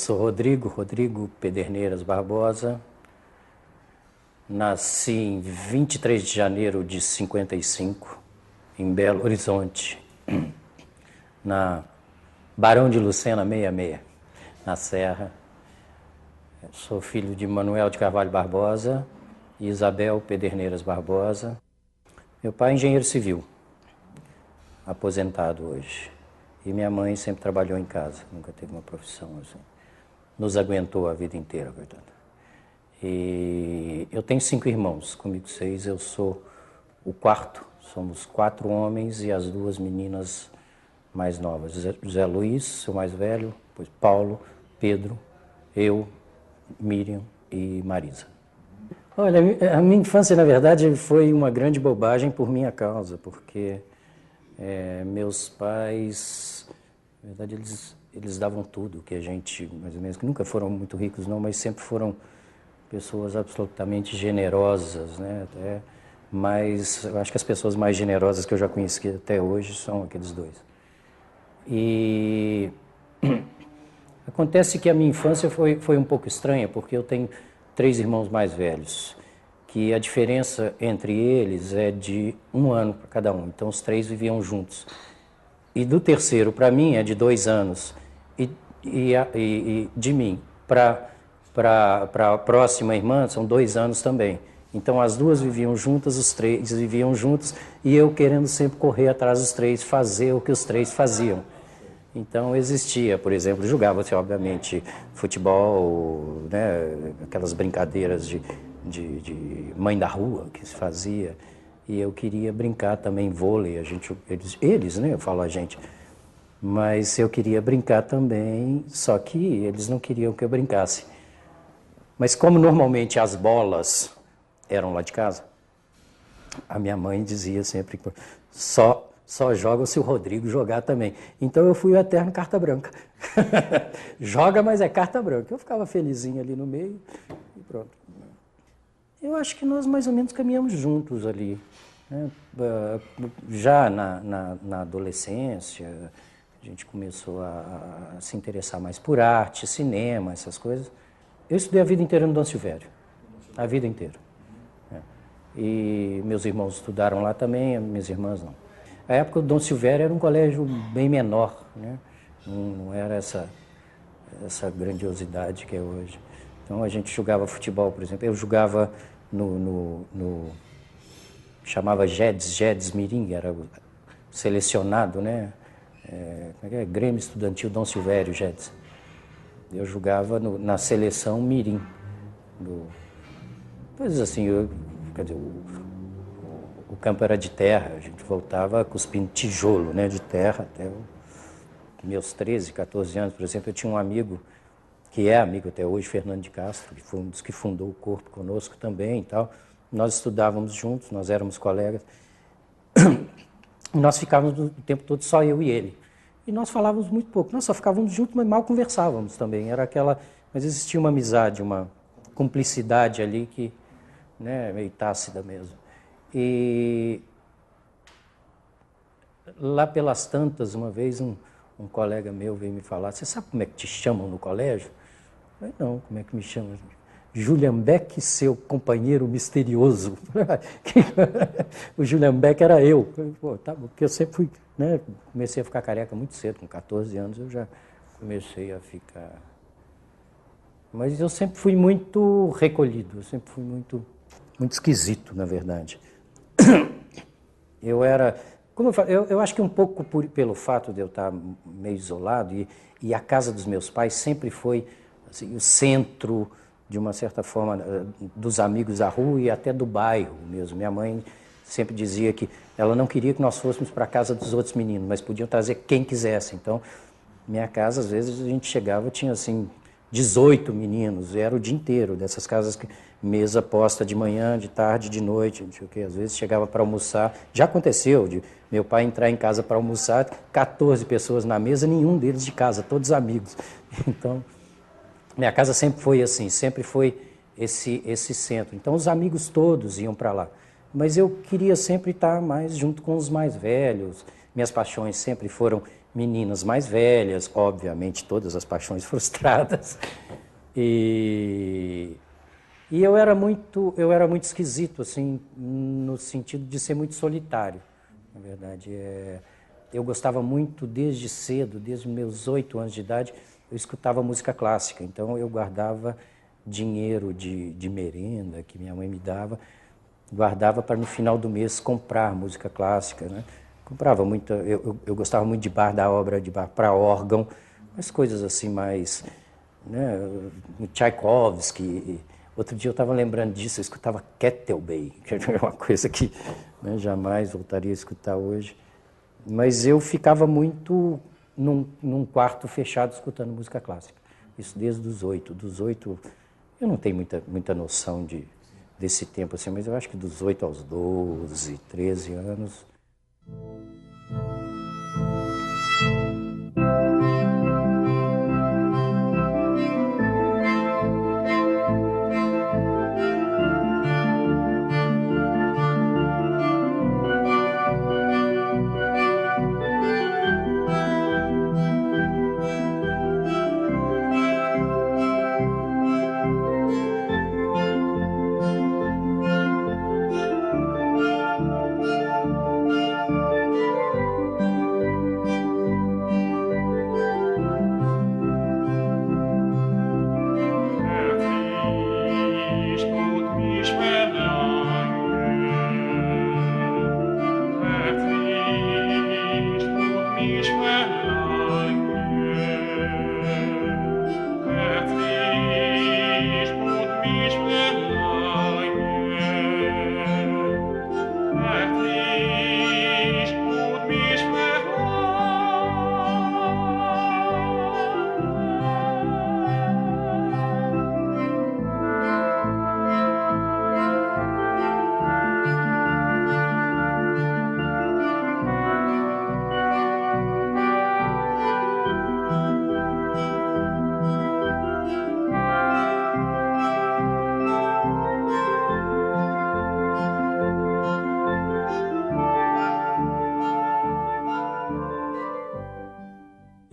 sou Rodrigo Pederneiras Barbosa. Nasci em 23 de janeiro de 55, em Belo Horizonte, na Barão de Lucena 66, na Serra. Sou filho de Manuel de Carvalho Barbosa e Isabel Pederneiras Barbosa. Meu pai é engenheiro civil, aposentado hoje. E minha mãe sempre trabalhou em casa, nunca teve uma profissão assim. Nos aguentou a vida inteira, coitado. E eu tenho 5 irmãos, comigo 6, eu sou o quarto. Somos 4 homens e as 2 meninas mais novas. José Luiz, o mais velho, depois Paulo, Pedro, eu, Miriam e Marisa. Olha, a minha infância, na verdade, foi uma grande bobagem por minha causa, porque meus pais, na verdade, eles davam tudo que a gente, mais ou menos, que nunca foram muito ricos não, mas sempre foram pessoas absolutamente generosas, né? Mas eu acho que as pessoas mais generosas que eu já conheci até hoje são aqueles 2. E acontece que a minha infância foi um pouco estranha, porque eu tenho 3 irmãos mais velhos, que a diferença entre eles é de 1 ano para cada um. Então, os 3 viviam juntos. E do terceiro, para mim, é de 2 anos. E de mim para a próxima irmã, são 2 anos também. Então, as 2 viviam juntas, os 3 viviam juntos, e eu querendo sempre correr atrás dos 3, fazer o que os 3 faziam. Então, existia, por exemplo, jogava-se, obviamente, futebol, né, aquelas brincadeiras de mãe da rua que se fazia, e eu queria brincar também vôlei, eles, né, eu falo a gente, mas eu queria brincar também, só que eles não queriam que eu brincasse. Mas como normalmente as bolas eram lá de casa, a minha mãe dizia sempre que só joga se o Rodrigo jogar também. Então eu fui o eterno carta branca. Joga, mas é carta branca. Eu ficava felizinho ali no meio e pronto. Eu acho que nós mais ou menos caminhamos juntos ali, né? Já na adolescência, a gente começou a se interessar mais por arte, cinema, essas coisas. Eu estudei a vida inteira no Dom Silvério, a vida inteira. E meus irmãos estudaram lá também, minhas irmãs não. A época do Dom Silvério era um colégio bem menor, né? Não era essa grandiosidade que é hoje. Então a gente jogava futebol, por exemplo. Eu jogava chamava Jedes Mirim, era selecionado, né? Grêmio Estudantil Dom Silvério Jedes. Eu jogava na seleção Mirim. Coisas assim, quer dizer, o campo era de terra, a gente voltava cuspindo tijolo, né, de terra até meus 13, 14 anos, por exemplo. Eu tinha um amigo, que é amigo até hoje, Fernando de Castro, que foi um dos que fundou o Corpo conosco também e tal. Nós estudávamos juntos, nós éramos colegas. Nós ficávamos o tempo todo só eu e ele. E nós falávamos muito pouco. Nós só ficávamos juntos, mas mal conversávamos também. Mas existia uma amizade, uma cumplicidade ali que, né, meio tácida mesmo. E lá pelas tantas, uma vez um colega meu veio me falar: você sabe como é que te chamam no colégio? Eu falei: não, como é que me chamam? Julian Beck, seu companheiro misterioso. O Julian Beck era eu. Pô, tá, porque eu sempre fui, né, comecei a ficar careca muito cedo, com 14 anos eu já comecei a ficar... Mas eu sempre fui muito recolhido, eu sempre fui muito esquisito, na verdade. Eu era, como eu falo, eu acho que um pouco pelo fato de eu estar meio isolado, e a casa dos meus pais sempre foi assim, o centro, de uma certa forma, dos amigos da rua e até do bairro mesmo. Minha mãe sempre dizia que ela não queria que nós fôssemos para a casa dos outros meninos, mas podiam trazer quem quisesse. Então, minha casa, às vezes, a gente chegava, tinha assim 18 meninos, era o dia inteiro, dessas casas que mesa posta de manhã, de tarde, de noite, não sei o quê. Às vezes chegava para almoçar, já aconteceu de meu pai entrar em casa para almoçar, 14 pessoas na mesa, nenhum deles de casa, todos amigos. Então, minha casa sempre foi assim, sempre foi esse centro. Então, os amigos todos iam para lá. Mas eu queria sempre estar mais junto com os mais velhos. Minhas paixões sempre foram meninas mais velhas, obviamente todas as paixões frustradas. E eu era muito esquisito, assim, no sentido de ser muito solitário. Na verdade, eu gostava muito desde cedo, desde meus 8 anos de idade, eu escutava música clássica. Então eu guardava dinheiro de merenda que minha mãe me dava, guardava para no final do mês comprar música clássica, né? Comprava muito, eu gostava muito de bar, da obra de bar para órgão, mas coisas assim mais, né, Tchaikovsky. Outro dia eu estava lembrando disso, eu escutava Kettlebell, que é uma coisa que, né, jamais voltaria a escutar hoje. Mas eu ficava muito num quarto fechado escutando música clássica. Isso desde os 8. Dos 8, eu não tenho muita noção desse tempo assim, mas eu acho que dos 8 aos 12, 13 anos.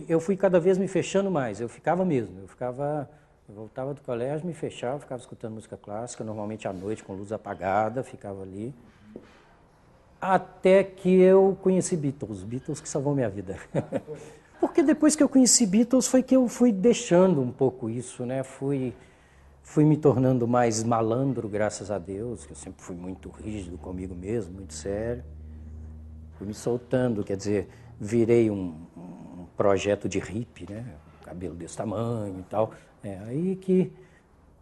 Eu fui cada vez me fechando mais, eu ficava mesmo, eu voltava do colégio, me fechava, ficava escutando música clássica, normalmente à noite com luz apagada, ficava ali. Até que eu conheci Beatles que salvou minha vida. Porque depois que eu conheci Beatles foi que eu fui deixando um pouco isso, né? Fui me tornando mais malandro, graças a Deus, que eu sempre fui muito rígido comigo mesmo, muito sério. Fui me soltando, quer dizer, virei um projeto de hippie, né? Cabelo desse tamanho e tal. Aí que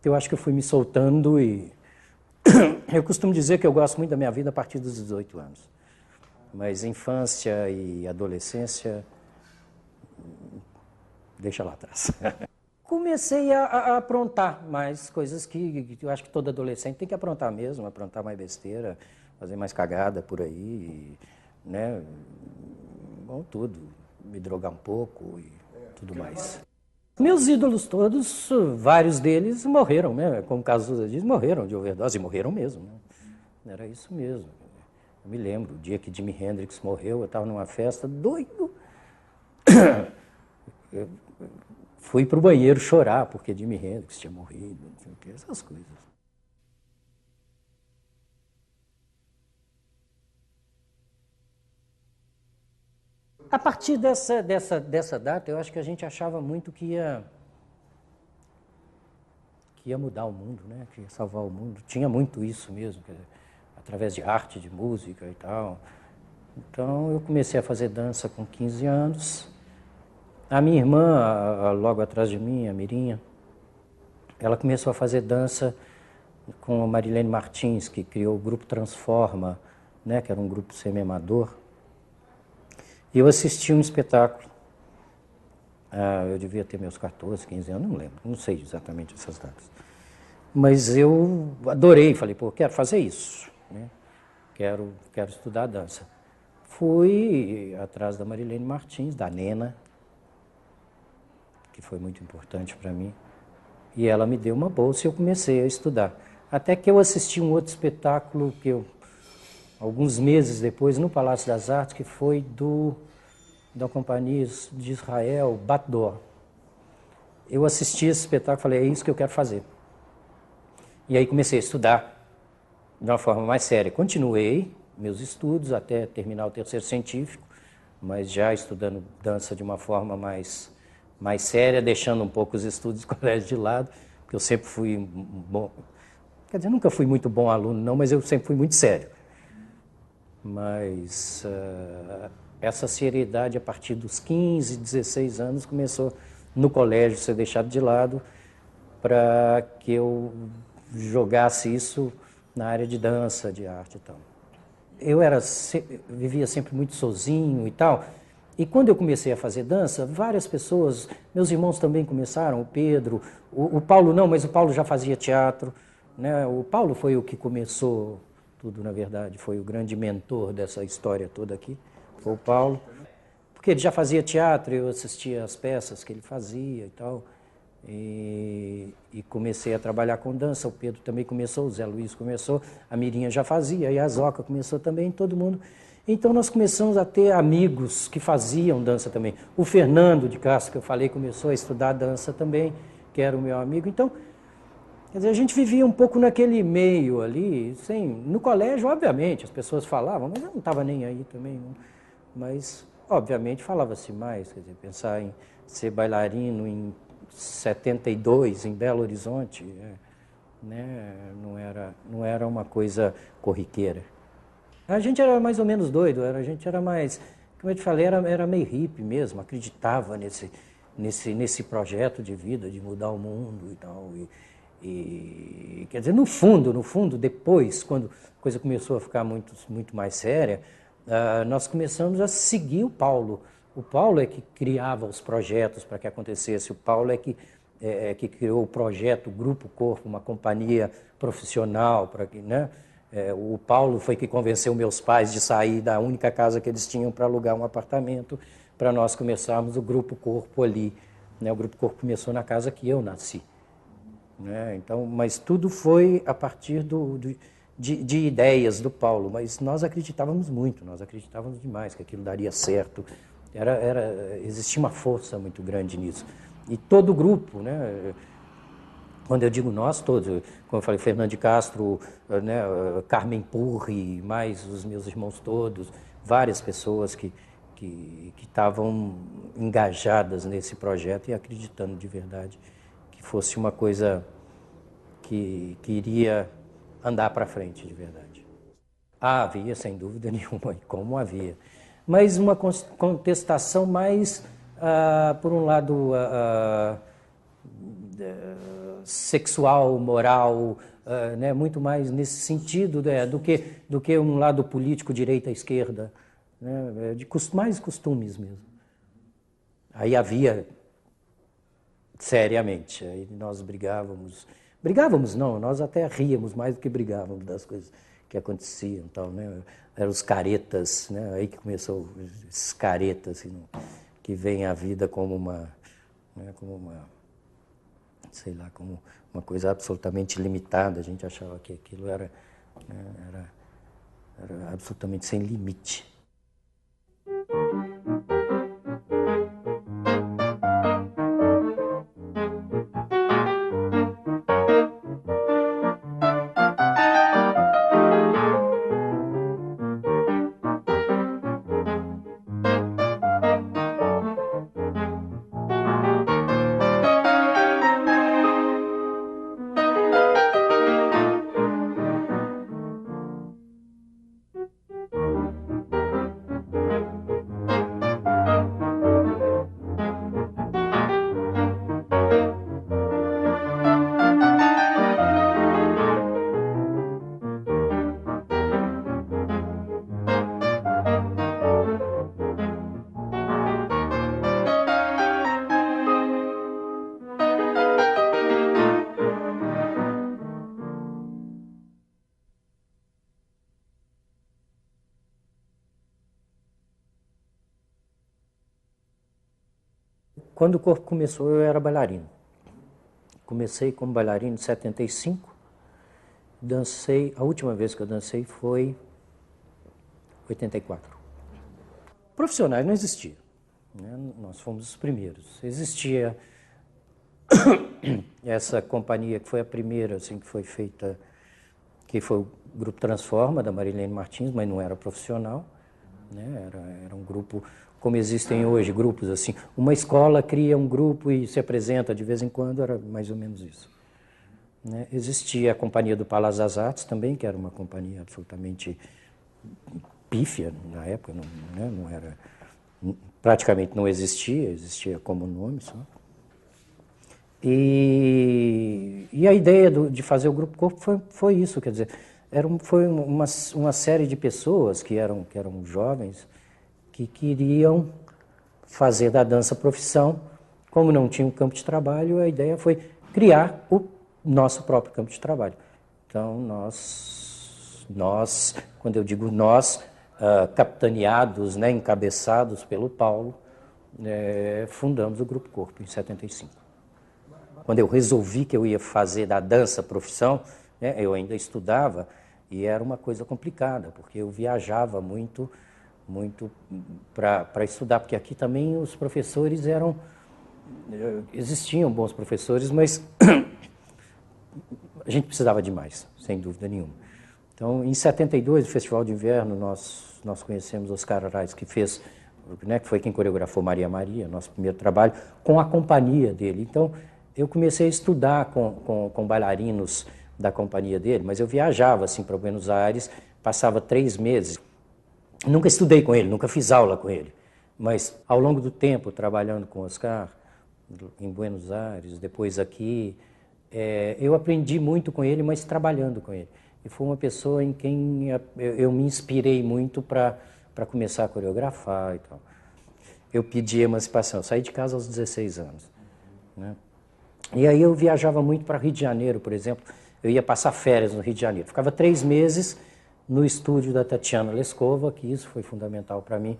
eu acho que eu fui me soltando e eu costumo dizer que eu gosto muito da minha vida a partir dos 18 anos. Mas infância e adolescência, deixa lá atrás. Comecei a aprontar mais coisas que eu acho que todo adolescente tem que aprontar mesmo, aprontar mais besteira, fazer mais cagada por aí, né? Bom, tudo. Me drogar um pouco e tudo mais. Meus ídolos todos, vários deles morreram, né? Como o Cazuza diz, morreram de overdose, e morreram mesmo, né? Era isso mesmo. Eu me lembro, o dia que Jimi Hendrix morreu, eu estava numa festa, doido. Eu fui para o banheiro chorar, porque Jimi Hendrix tinha morrido, não sei o que, essas coisas. A partir dessa data, eu acho que a gente achava muito que ia mudar o mundo, né? Que ia salvar o mundo. Tinha muito isso mesmo, quer dizer, através de arte, de música e tal. Então, eu comecei a fazer dança com 15 anos. A minha irmã, logo atrás de mim, a Mirinha, ela começou a fazer dança com a Marilene Martins, que criou o grupo Transforma, né? Que era um grupo semi-amador. E eu assisti um espetáculo, eu devia ter meus 14, 15 anos, não lembro, não sei exatamente essas datas. Mas eu adorei, falei, pô, quero fazer isso, né? Quero estudar dança. Fui atrás da Marilene Martins, da Nena, que foi muito importante para mim, e ela me deu uma bolsa e eu comecei a estudar. Até que eu assisti um outro espetáculo alguns meses depois, no Palácio das Artes, que foi do da companhia de Israel, Bat Dor. Eu assisti esse espetáculo e falei, é isso que eu quero fazer. E aí comecei a estudar de uma forma mais séria. Continuei meus estudos até terminar o terceiro científico, mas já estudando dança de uma forma mais séria, deixando um pouco os estudos do colégio de lado, porque eu sempre fui bom, quer dizer, nunca fui muito bom aluno não, mas eu sempre fui muito sério. Mas essa seriedade a partir dos 15, 16 anos começou no colégio a ser deixado de lado para que eu jogasse isso na área de dança, de arte e tal. Eu vivia sempre muito sozinho e tal, e quando eu comecei a fazer dança, várias pessoas, meus irmãos também começaram, o Pedro, o Paulo não, mas o Paulo já fazia teatro, né? O Paulo foi o que começou tudo, na verdade, foi o grande mentor dessa história toda aqui, foi o Paulo, porque ele já fazia teatro, eu assistia às peças que ele fazia e tal, e comecei a trabalhar com dança. O Pedro também começou, o Zé Luiz começou, a Mirinha já fazia, e a Zoca começou também, todo mundo. Então nós começamos a ter amigos que faziam dança também. O Fernando de Castro, que eu falei, começou a estudar dança também, que era o meu amigo. Então, quer dizer, a gente vivia um pouco naquele meio ali, sem, no colégio, obviamente, as pessoas falavam, mas eu não estava nem aí também. Não. Mas, obviamente, falava-se mais, quer dizer, pensar em ser bailarino em 72, em Belo Horizonte, né, não era uma coisa corriqueira. A gente era mais ou menos doido, a gente era mais, como eu te falei, era meio hippie mesmo, acreditava nesse projeto de vida, de mudar o mundo e tal. E quer dizer, no fundo, depois, quando a coisa começou a ficar muito mais séria, nós começamos a seguir o Paulo. O Paulo é que criava os projetos para que acontecesse, o Paulo é que criou o projeto Grupo Corpo, uma companhia profissional para que, né? O Paulo foi que convenceu meus pais de sair da única casa que eles tinham para alugar um apartamento, para nós começarmos o Grupo Corpo ali, né? O Grupo Corpo começou na casa que eu nasci, né? Então, mas tudo foi a partir de ideias do Paulo, mas nós acreditávamos muito, nós acreditávamos demais que aquilo daria certo. Existia uma força muito grande nisso. E todo o grupo, né? Quando eu digo nós todos, como eu falei, Fernando de Castro, né, Carmen Purri, mais os meus irmãos todos, várias pessoas que estavam engajadas nesse projeto e acreditando de verdade que fosse uma coisa que iria andar para frente de verdade. Havia, sem dúvida nenhuma, e como havia. Mas uma contestação mais, por um lado, sexual, moral, né, muito mais nesse sentido, né, do que um lado político, direita, esquerda, né, mais costumes mesmo. Aí havia, seriamente, aí nós brigávamos não, nós até ríamos mais do que brigávamos das coisas que aconteciam, tal, né, eram os caretas, né, aí que começou esses caretas, assim, que veem a vida como sei lá, como uma coisa absolutamente limitada. A gente achava que aquilo era absolutamente sem limite. Quando o corpo começou, eu era bailarino. Comecei como bailarino em 75. Dancei, a última vez que eu dancei foi 84. Profissionais não existiam. né? Nós fomos os primeiros. Existia essa companhia que foi a primeira assim, que foi feita, que foi o Grupo Transforma, da Marilene Martins, mas não era profissional, né? Era um grupo, como existem hoje, grupos assim. Uma escola cria um grupo e se apresenta de vez em quando, era mais ou menos isso. Né? Existia a Companhia do Palácio das Artes também, que era uma companhia absolutamente pífia na época, não era, praticamente não existia como nome só. E a ideia de fazer o Grupo Corpo foi isso, quer dizer, foi uma série de pessoas que eram jovens, que queriam fazer da dança profissão. Como não tinha um campo de trabalho, a ideia foi criar o nosso próprio campo de trabalho. Então, nós quando eu digo nós, capitaneados, né, encabeçados pelo Paulo, fundamos o Grupo Corpo em 75. Quando eu resolvi que eu ia fazer da dança profissão, né, eu ainda estudava e era uma coisa complicada, porque eu viajava muito para estudar, porque aqui também os professores existiam bons professores, mas a gente precisava de mais, sem dúvida nenhuma. Então, em 72, no Festival de Inverno, nós conhecemos Oscar Arraes, que fez, né, que foi quem coreografou Maria Maria, nosso primeiro trabalho, com a companhia dele. Então, eu comecei a estudar com bailarinos da companhia dele, mas eu viajava assim para Buenos Aires, passava 3 meses. Nunca estudei com ele, nunca fiz aula com ele, mas ao longo do tempo, trabalhando com o Oscar, em Buenos Aires, depois aqui, eu aprendi muito com ele, mas trabalhando com ele. E foi uma pessoa em quem eu me inspirei muito para começar a coreografar e tal. Eu pedi emancipação, eu saí de casa aos 16 anos, né? E aí eu viajava muito para Rio de Janeiro, por exemplo. Eu ia passar férias no Rio de Janeiro. Ficava 3 meses no estúdio da Tatiana Lescova, que isso foi fundamental para mim.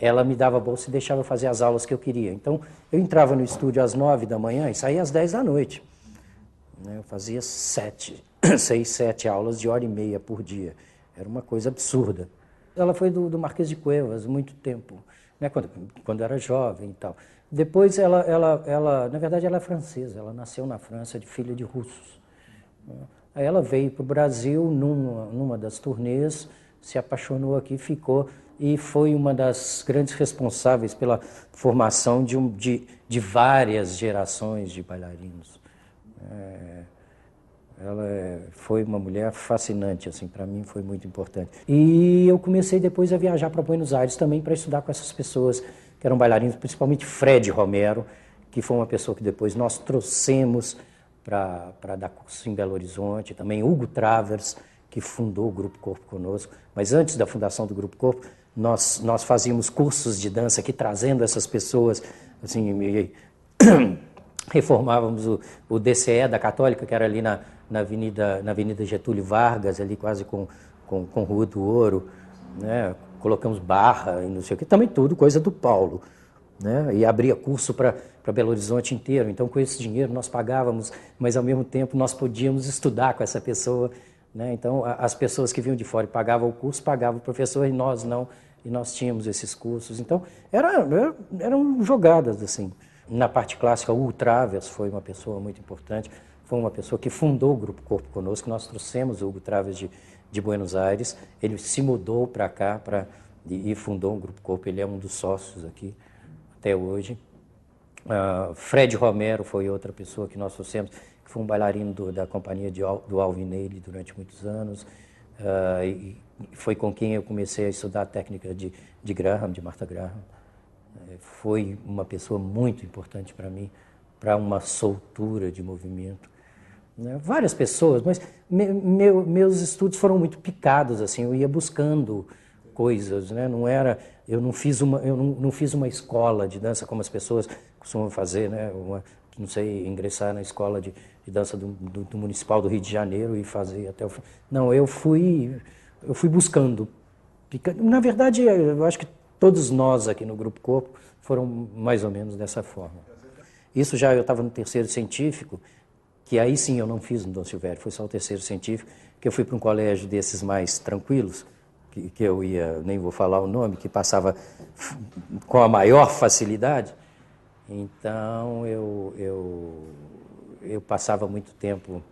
Ela me dava bolsa e deixava eu fazer as aulas que eu queria. Então, eu entrava no estúdio às 9 da manhã e saía às 10 da noite. Eu fazia 6, 7 aulas de 1h30 por dia. Era uma coisa absurda. Ela foi do Marquês de Cuevas muito tempo, né, quando era jovem e tal. Depois, na verdade, ela é francesa. Ela nasceu na França, de filha de russos. Aí ela veio para o Brasil numa das turnês, se apaixonou aqui, ficou e foi uma das grandes responsáveis pela formação de várias gerações de bailarinos. Ela foi uma mulher fascinante, assim, para mim foi muito importante. E eu comecei depois a viajar para Buenos Aires também para estudar com essas pessoas que eram bailarinos, principalmente Fred Romero, que foi uma pessoa que depois nós trouxemos para dar curso em Belo Horizonte, também Hugo Travers, que fundou o Grupo Corpo conosco, mas antes da fundação do Grupo Corpo, nós fazíamos cursos de dança aqui, trazendo essas pessoas, assim, reformávamos o DCE da Católica, que era ali na Avenida Getúlio Vargas, ali quase com Rua do Ouro, né? Colocamos barra e não sei o que, também tudo coisa do Paulo, né? E abria curso para Belo Horizonte inteiro. Então, com esse dinheiro nós pagávamos, mas ao mesmo tempo nós podíamos estudar com essa pessoa, né? Então, as pessoas que vinham de fora e pagavam o curso, pagavam o professor e nós não, e nós tínhamos esses cursos. Então, eram jogadas assim. Na parte clássica, o Hugo Travers foi uma pessoa muito importante, foi uma pessoa que fundou o Grupo Corpo conosco. Nós trouxemos o Hugo Travers de Buenos Aires, ele se mudou para cá e fundou o Grupo Corpo, ele é um dos sócios aqui até hoje. Fred Romero foi outra pessoa que nós trouxemos, que foi um bailarino da companhia do Alvin Ailey durante muitos anos, e foi com quem eu comecei a estudar a técnica de Graham, de Martha Graham. Foi uma pessoa muito importante para mim, para uma soltura de movimento. Várias pessoas, mas meus estudos foram muito picados, assim, eu ia buscando coisas, né? Eu não fiz uma escola de dança como as pessoas costumam fazer, né? Não sei, ingressar na escola de dança do Municipal do Rio de Janeiro e fazer até o fim. Não, eu fui buscando. Na verdade, eu acho que todos nós aqui no Grupo Corpo foram mais ou menos dessa forma. Isso já eu estava no terceiro científico, que aí sim eu não fiz no Dom Silvério, foi só o terceiro científico, que eu fui para um colégio desses mais tranquilos, que eu ia, nem vou falar o nome, que passava com a maior facilidade. Então, eu passava muito tempo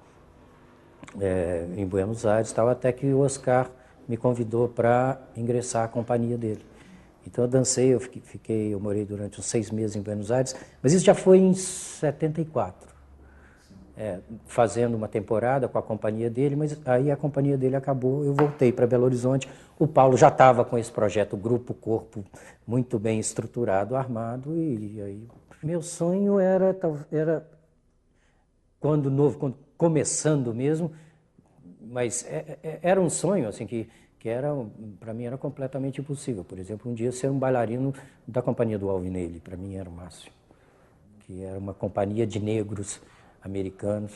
em Buenos Aires, tal, até que o Oscar me convidou para ingressar à companhia dele. Então eu dancei, eu morei durante uns 6 meses em Buenos Aires, mas isso já foi em 74, fazendo uma temporada com a companhia dele, mas aí a companhia dele acabou, eu voltei para Belo Horizonte, o Paulo já estava com esse projeto Grupo Corpo muito bem estruturado, armado, e aí meu sonho era quando novo, quando começando mesmo, mas era um sonho assim que era, para mim era completamente impossível. Por exemplo, um dia ser um bailarino da companhia do Alvin Ailey, para mim era o máximo, que era uma companhia de negros americanos,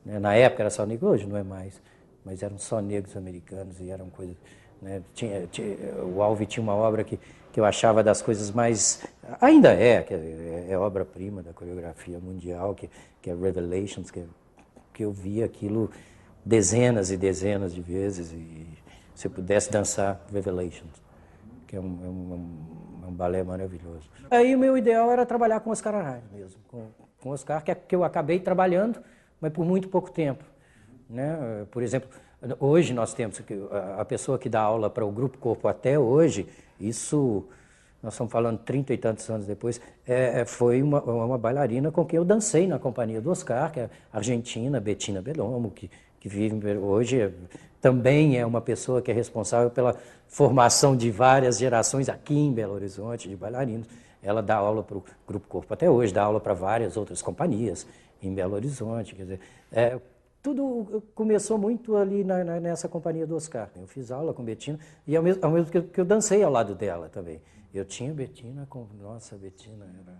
né? Na época era só negro, hoje não é mais, mas eram só negros americanos e eram coisas, né? O Alvin tinha uma obra que eu achava das coisas mais, ainda é obra-prima da coreografia mundial, que é Revelations, que eu vi aquilo dezenas e dezenas de vezes, e se eu pudesse dançar Revelations, que é um balé maravilhoso. Aí o meu ideal era trabalhar com Oscar Arraes mesmo, com Oscar, que eu acabei trabalhando, mas por muito pouco tempo, né? Por exemplo, hoje nós temos a pessoa que dá aula para o Grupo Corpo até hoje, isso nós estamos falando 30 e tantos anos depois, foi uma bailarina com quem eu dancei na companhia do Oscar, que é a argentina, Bettina Bellomo, que vive hoje, também é uma pessoa que é responsável pela formação de várias gerações aqui em Belo Horizonte, de bailarinos. Ela dá aula para o Grupo Corpo até hoje, dá aula para várias outras companhias em Belo Horizonte. Quer dizer, tudo começou muito ali nessa companhia do Oscar. Eu fiz aula com Bettina e ao mesmo tempo que eu dancei ao lado dela também. Eu tinha Bettina com... Nossa, Bettina era...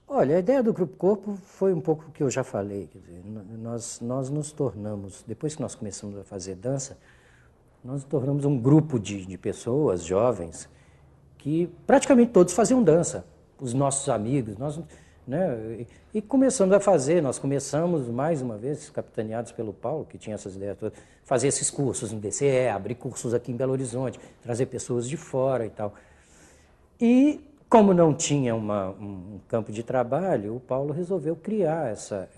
Olha, a ideia do Grupo Corpo foi um pouco o que eu já falei. Quer dizer, nós nos tornamos, depois que nós começamos a fazer dança, nós nos tornamos um grupo de pessoas, jovens, que praticamente todos faziam dança. Os nossos amigos, né, e começamos a fazer, nós começamos, mais uma vez, capitaneados pelo Paulo, que tinha essas ideias todas, fazer esses cursos no DCE, abrir cursos aqui em Belo Horizonte, trazer pessoas de fora e tal. E como não tinha um campo de trabalho, o Paulo resolveu criar essa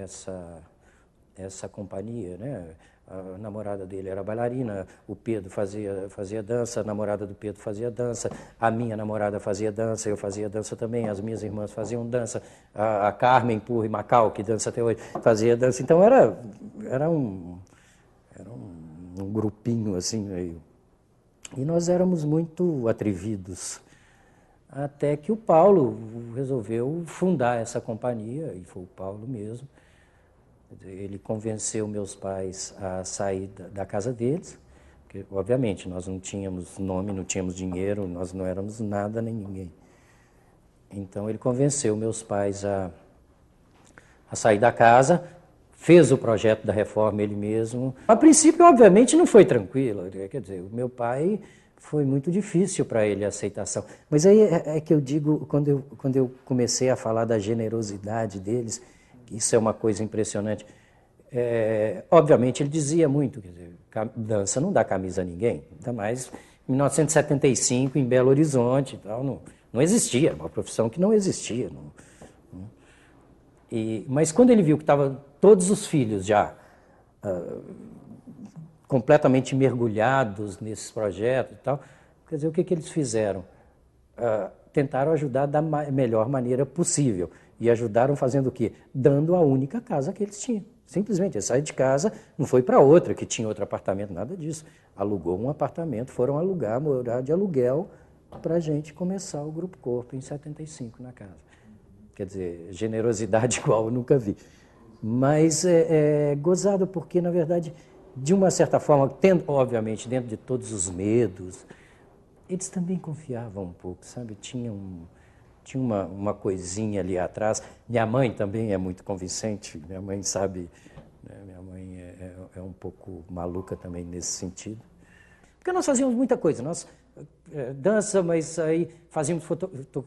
companhia, né? A namorada dele era bailarina, o Pedro fazia dança, a namorada do Pedro fazia dança, a minha namorada fazia dança, eu fazia dança também, as minhas irmãs faziam dança, a Carmen Purri Macau, que dança até hoje, fazia dança. Então era um grupinho assim meio. E nós éramos muito atrevidos. Até que o Paulo resolveu fundar essa companhia, e foi o Paulo mesmo. Ele convenceu meus pais a sair da casa deles, porque, obviamente, nós não tínhamos nome, não tínhamos dinheiro, nós não éramos nada nem ninguém. Então, ele convenceu meus pais a sair da casa, fez o projeto da reforma ele mesmo. A princípio, obviamente, não foi tranquilo. Quer dizer, o meu pai... foi muito difícil para ele a aceitação. Mas aí é que eu digo, quando eu comecei a falar da generosidade deles, que isso é uma coisa impressionante. Obviamente ele dizia muito, quer dizer, dança não dá camisa a ninguém, ainda mais em 1975 em Belo Horizonte, tal, não existia, uma profissão que não existia. Mas quando ele viu que estavam todos os filhos já completamente mergulhados nesses projetos e tal, quer dizer, o que eles fizeram? Tentaram ajudar da melhor maneira possível. E ajudaram fazendo o quê? Dando a única casa que eles tinham. Simplesmente, eles saíram de casa, não foi para outra, que tinha outro apartamento, nada disso. Alugou um apartamento, foram alugar, morar de aluguel, para a gente começar o Grupo Corpo em 75 na casa. Quer dizer, generosidade igual eu nunca vi. Mas é gozado porque, na verdade, de uma certa forma, obviamente, dentro de todos os medos, eles também confiavam um pouco, sabe? Tinha uma coisinha ali atrás. Minha mãe também é muito convincente, minha mãe sabe, né? Minha mãe é um pouco maluca também nesse sentido. Porque nós fazíamos muita coisa, nós dança, mas aí fazíamos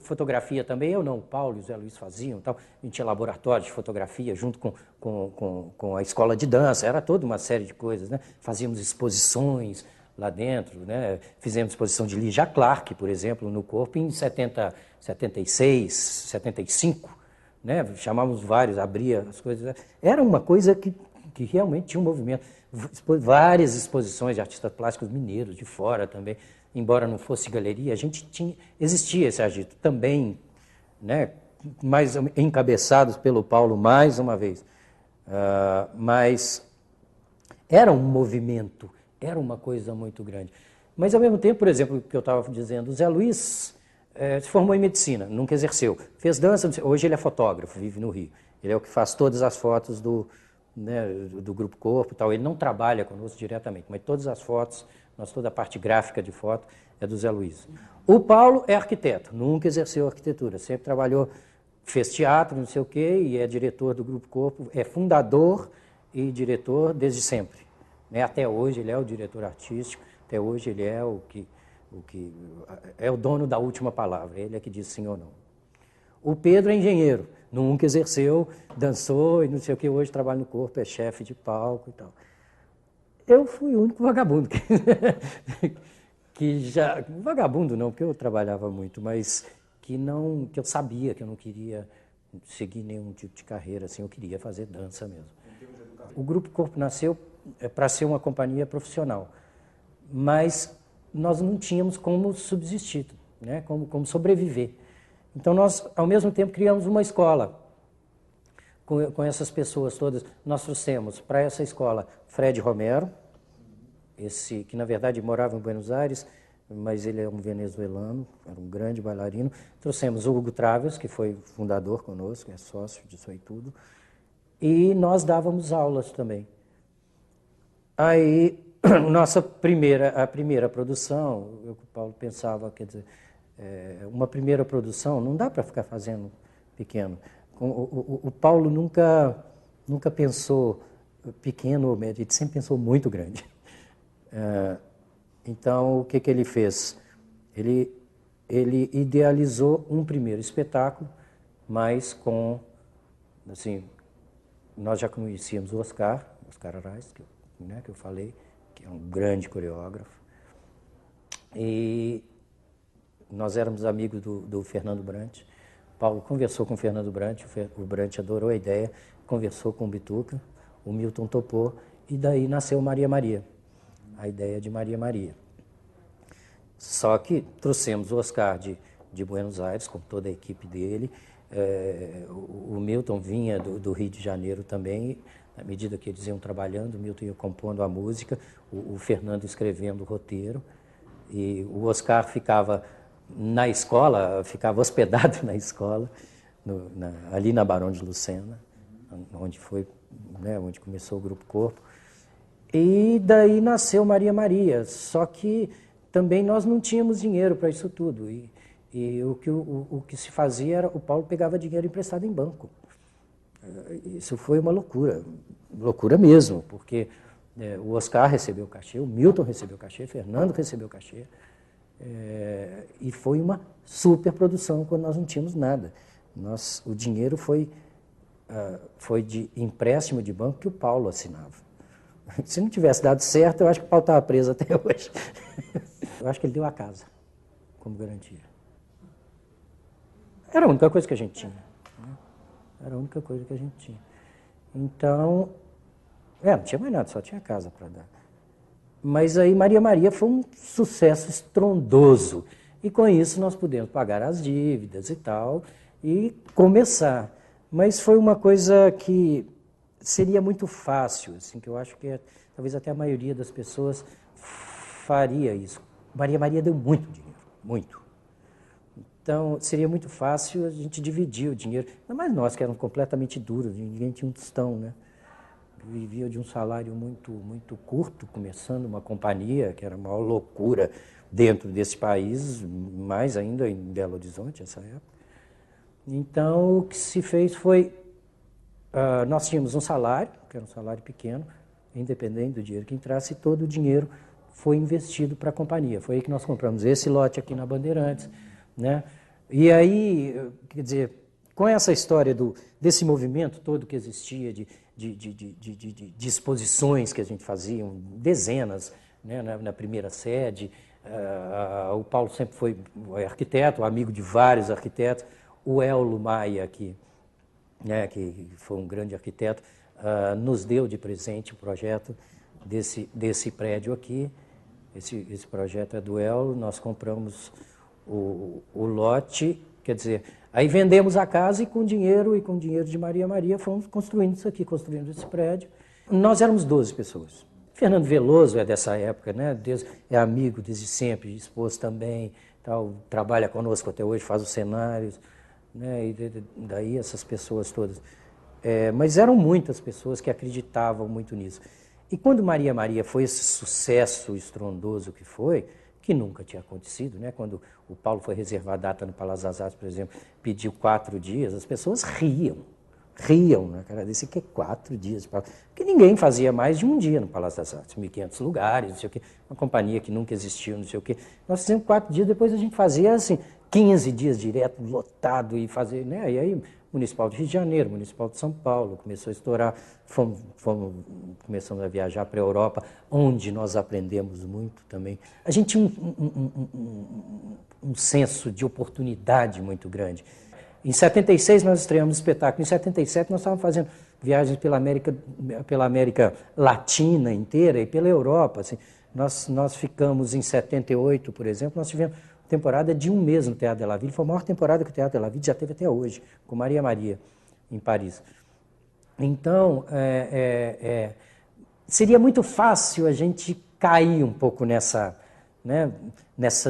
fotografia também, eu não, o Paulo e o Zé Luiz faziam, tal. A gente tinha laboratório de fotografia junto com a escola de dança, era toda uma série de coisas, né? Fazíamos exposições lá dentro, né? Fizemos exposição de Lígia Clark, por exemplo, no Corpo em 76, 75, né? Chamávamos vários, abria as coisas, era uma coisa que realmente tinha um movimento. Várias exposições de artistas plásticos mineiros, de fora também, embora não fosse galeria, existia esse agito também, né, mais encabeçados pelo Paulo mais uma vez, mas era um movimento, era uma coisa muito grande. Mas ao mesmo tempo, por exemplo, o que eu estava dizendo, o Zé Luiz se formou em medicina, nunca exerceu, fez dança, hoje ele é fotógrafo, vive no Rio, ele é o que faz todas as fotos do Grupo Corpo e tal. Ele não trabalha conosco diretamente, mas todas as fotos, toda a parte gráfica de foto é do Zé Luiz. O Paulo é arquiteto, nunca exerceu arquitetura, sempre trabalhou, fez teatro, não sei o quê, e é diretor do Grupo Corpo, é fundador e diretor desde sempre. Até hoje ele é o diretor artístico, até hoje ele é o que é o dono da última palavra, ele é que diz sim ou não. O Pedro é engenheiro, nunca exerceu, dançou e não sei o que, hoje trabalha no Corpo, é chefe de palco e tal. Eu fui o único vagabundo que já... Vagabundo não, porque eu trabalhava muito, mas que eu sabia que eu não queria seguir nenhum tipo de carreira, assim, eu queria fazer dança mesmo. Em termos de educação, O Grupo Corpo nasceu para ser uma companhia profissional, mas nós não tínhamos como subsistir, né? Como sobreviver. Então nós, ao mesmo tempo, criamos uma escola com essas pessoas todas. Nós trouxemos para essa escola Fred Romero, esse que na verdade morava em Buenos Aires, mas ele é um venezuelano, era um grande bailarino. Trouxemos o Hugo Travers, que foi fundador conosco, é sócio disso aí tudo. E nós dávamos aulas também. Aí, a primeira produção, o Paulo pensava, quer dizer, uma primeira produção não dá para ficar fazendo pequeno. O Paulo nunca pensou pequeno ou médio, ele sempre pensou muito grande. Então, o que ele fez? Ele idealizou um primeiro espetáculo, mas com, assim, nós já conhecíamos o Oscar Arraes, que eu falei, que é um grande coreógrafo, e nós éramos amigos do Fernando Brant. Paulo conversou com o Fernando Brant, o Brant adorou a ideia, conversou com o Bituca, o Milton topou, e daí nasceu Maria Maria, a ideia de Maria Maria. Só que trouxemos o Oscar de Buenos Aires, com toda a equipe dele, o Milton vinha do Rio de Janeiro também, à medida que eles iam trabalhando, o Milton ia compondo a música, o Fernando escrevendo o roteiro, e o Oscar ficava na escola, ficava hospedado na escola, ali na Barão de Lucena, onde foi, né, onde começou o Grupo Corpo. E daí nasceu Maria Maria, só que também nós não tínhamos dinheiro para isso tudo. E o que se fazia era, o Paulo pegava dinheiro emprestado em banco. Isso foi uma loucura mesmo, porque o Oscar recebeu cachê, o Milton recebeu cachê, o Fernando recebeu cachê, e foi uma super produção quando nós não tínhamos nada. O dinheiro foi de empréstimo de banco que o Paulo assinava. Se não tivesse dado certo, eu acho que o Paulo estava preso até hoje. Eu acho que ele deu a casa como garantia. Era a única coisa que a gente tinha. Né? Era a única coisa que a gente tinha. Então, não tinha mais nada, só tinha casa para dar. Mas aí Maria Maria foi um sucesso estrondoso. E com isso nós pudemos pagar as dívidas e tal, e começar. Mas foi uma coisa que seria muito fácil, assim, que eu acho que talvez até a maioria das pessoas faria isso. Maria Maria deu muito dinheiro, muito. Então, seria muito fácil a gente dividir o dinheiro. Ainda mais nós, que éramos completamente duros, ninguém tinha um tostão, né? Vivia de um salário muito curto, começando uma companhia, que era a maior loucura dentro desse país, mais ainda em Belo Horizonte, nessa época. Então, o que se fez foi, nós tínhamos um salário, que era um salário pequeno, independente do dinheiro que entrasse, e todo o dinheiro foi investido para a companhia. Foi aí que nós compramos esse lote aqui na Bandeirantes, né? E aí, quer dizer, com essa história desse movimento todo que existia, de exposições que a gente fazia, dezenas, né, na primeira sede, o Paulo sempre foi arquiteto, amigo de vários arquitetos, o Ello Maia, que foi um grande arquiteto, nos deu de presente o projeto desse prédio aqui. Esse projeto é do Ello, nós compramos o lote, quer dizer, aí vendemos a casa e com dinheiro de Maria Maria fomos construindo isso aqui, construindo esse prédio. Nós éramos 12 pessoas. Fernando Veloso é dessa época, né? É amigo desde sempre, esposo também, tal, trabalha conosco até hoje, faz os cenários, né? E daí essas pessoas todas. Mas eram muitas pessoas que acreditavam muito nisso. E quando Maria Maria foi esse sucesso estrondoso que foi, que nunca tinha acontecido, né? Quando o Paulo foi reservar a data no Palácio das Artes, por exemplo, pediu 4 dias, as pessoas riam na cara desse, que é 4 dias, porque ninguém fazia mais de um dia no Palácio das Artes, 1.500 lugares, não sei o quê, uma companhia que nunca existiu, não sei o quê. Nós fizemos 4 dias, depois a gente fazia assim, 15 dias direto, lotado, e fazer, né? E aí, Municipal de Rio de Janeiro, Municipal de São Paulo, começou a estourar, começamos a viajar para a Europa, onde nós aprendemos muito também. A gente tinha um senso de oportunidade muito grande. Em 76 nós estreamos o espetáculo, em 77 nós estávamos fazendo viagens pela América Latina inteira e pela Europa. Assim. Nós ficamos em 78, por exemplo, nós tivemos temporada de um mês no Teatro de la Ville, foi a maior temporada que o Teatro de la Ville já teve até hoje, com Maria Maria, em Paris. Então, seria muito fácil a gente cair um pouco nessa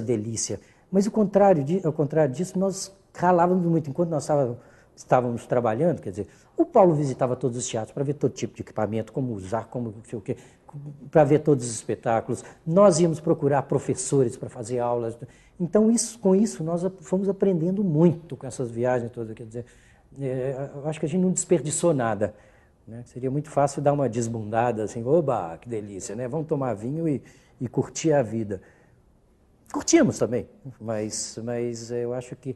delícia. Mas ao contrário disso, nós ralávamos muito. Enquanto nós estávamos trabalhando, quer dizer, o Paulo visitava todos os teatros para ver todo tipo de equipamento, como usar, como não sei o quê, para ver todos os espetáculos. Nós íamos procurar professores para fazer aulas. Então, com isso, nós fomos aprendendo muito com essas viagens todas. Quer dizer, eu acho que a gente não desperdiçou nada. Né? Seria muito fácil dar uma desbundada, assim, oba, que delícia, né? Vamos tomar vinho e curtir a vida. Curtíamos também, mas eu acho que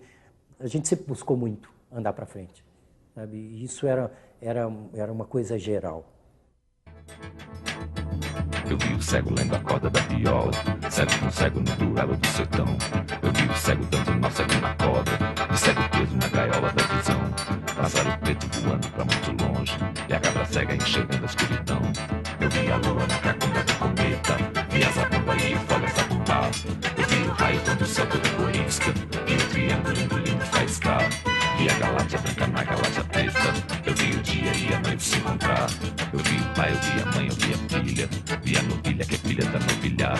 a gente sempre buscou muito andar para frente. Sabe? E isso era uma coisa geral. Eu vi o cego lendo a corda da viola, cego com cego no duelo do sertão. Eu vi o cego dando nó cego na corda, e cego preso na gaiola da visão. Pássaro preto voando pra muito longe, e a cabra cega enxergando a escuridão. Eu vi a lua na cacunda do cometa, vi a zabumba e folha zabumbar. Eu vi o raio quando o céu todo corisca, vi o triângulo engolindo faiscar. Vi a galáxia branca na galáxia preta, eu vi o dia e a noite se encontrar. Eu vi o pai, eu vi a mãe, eu vi a filha, vi a novilha que é filha da novilhar.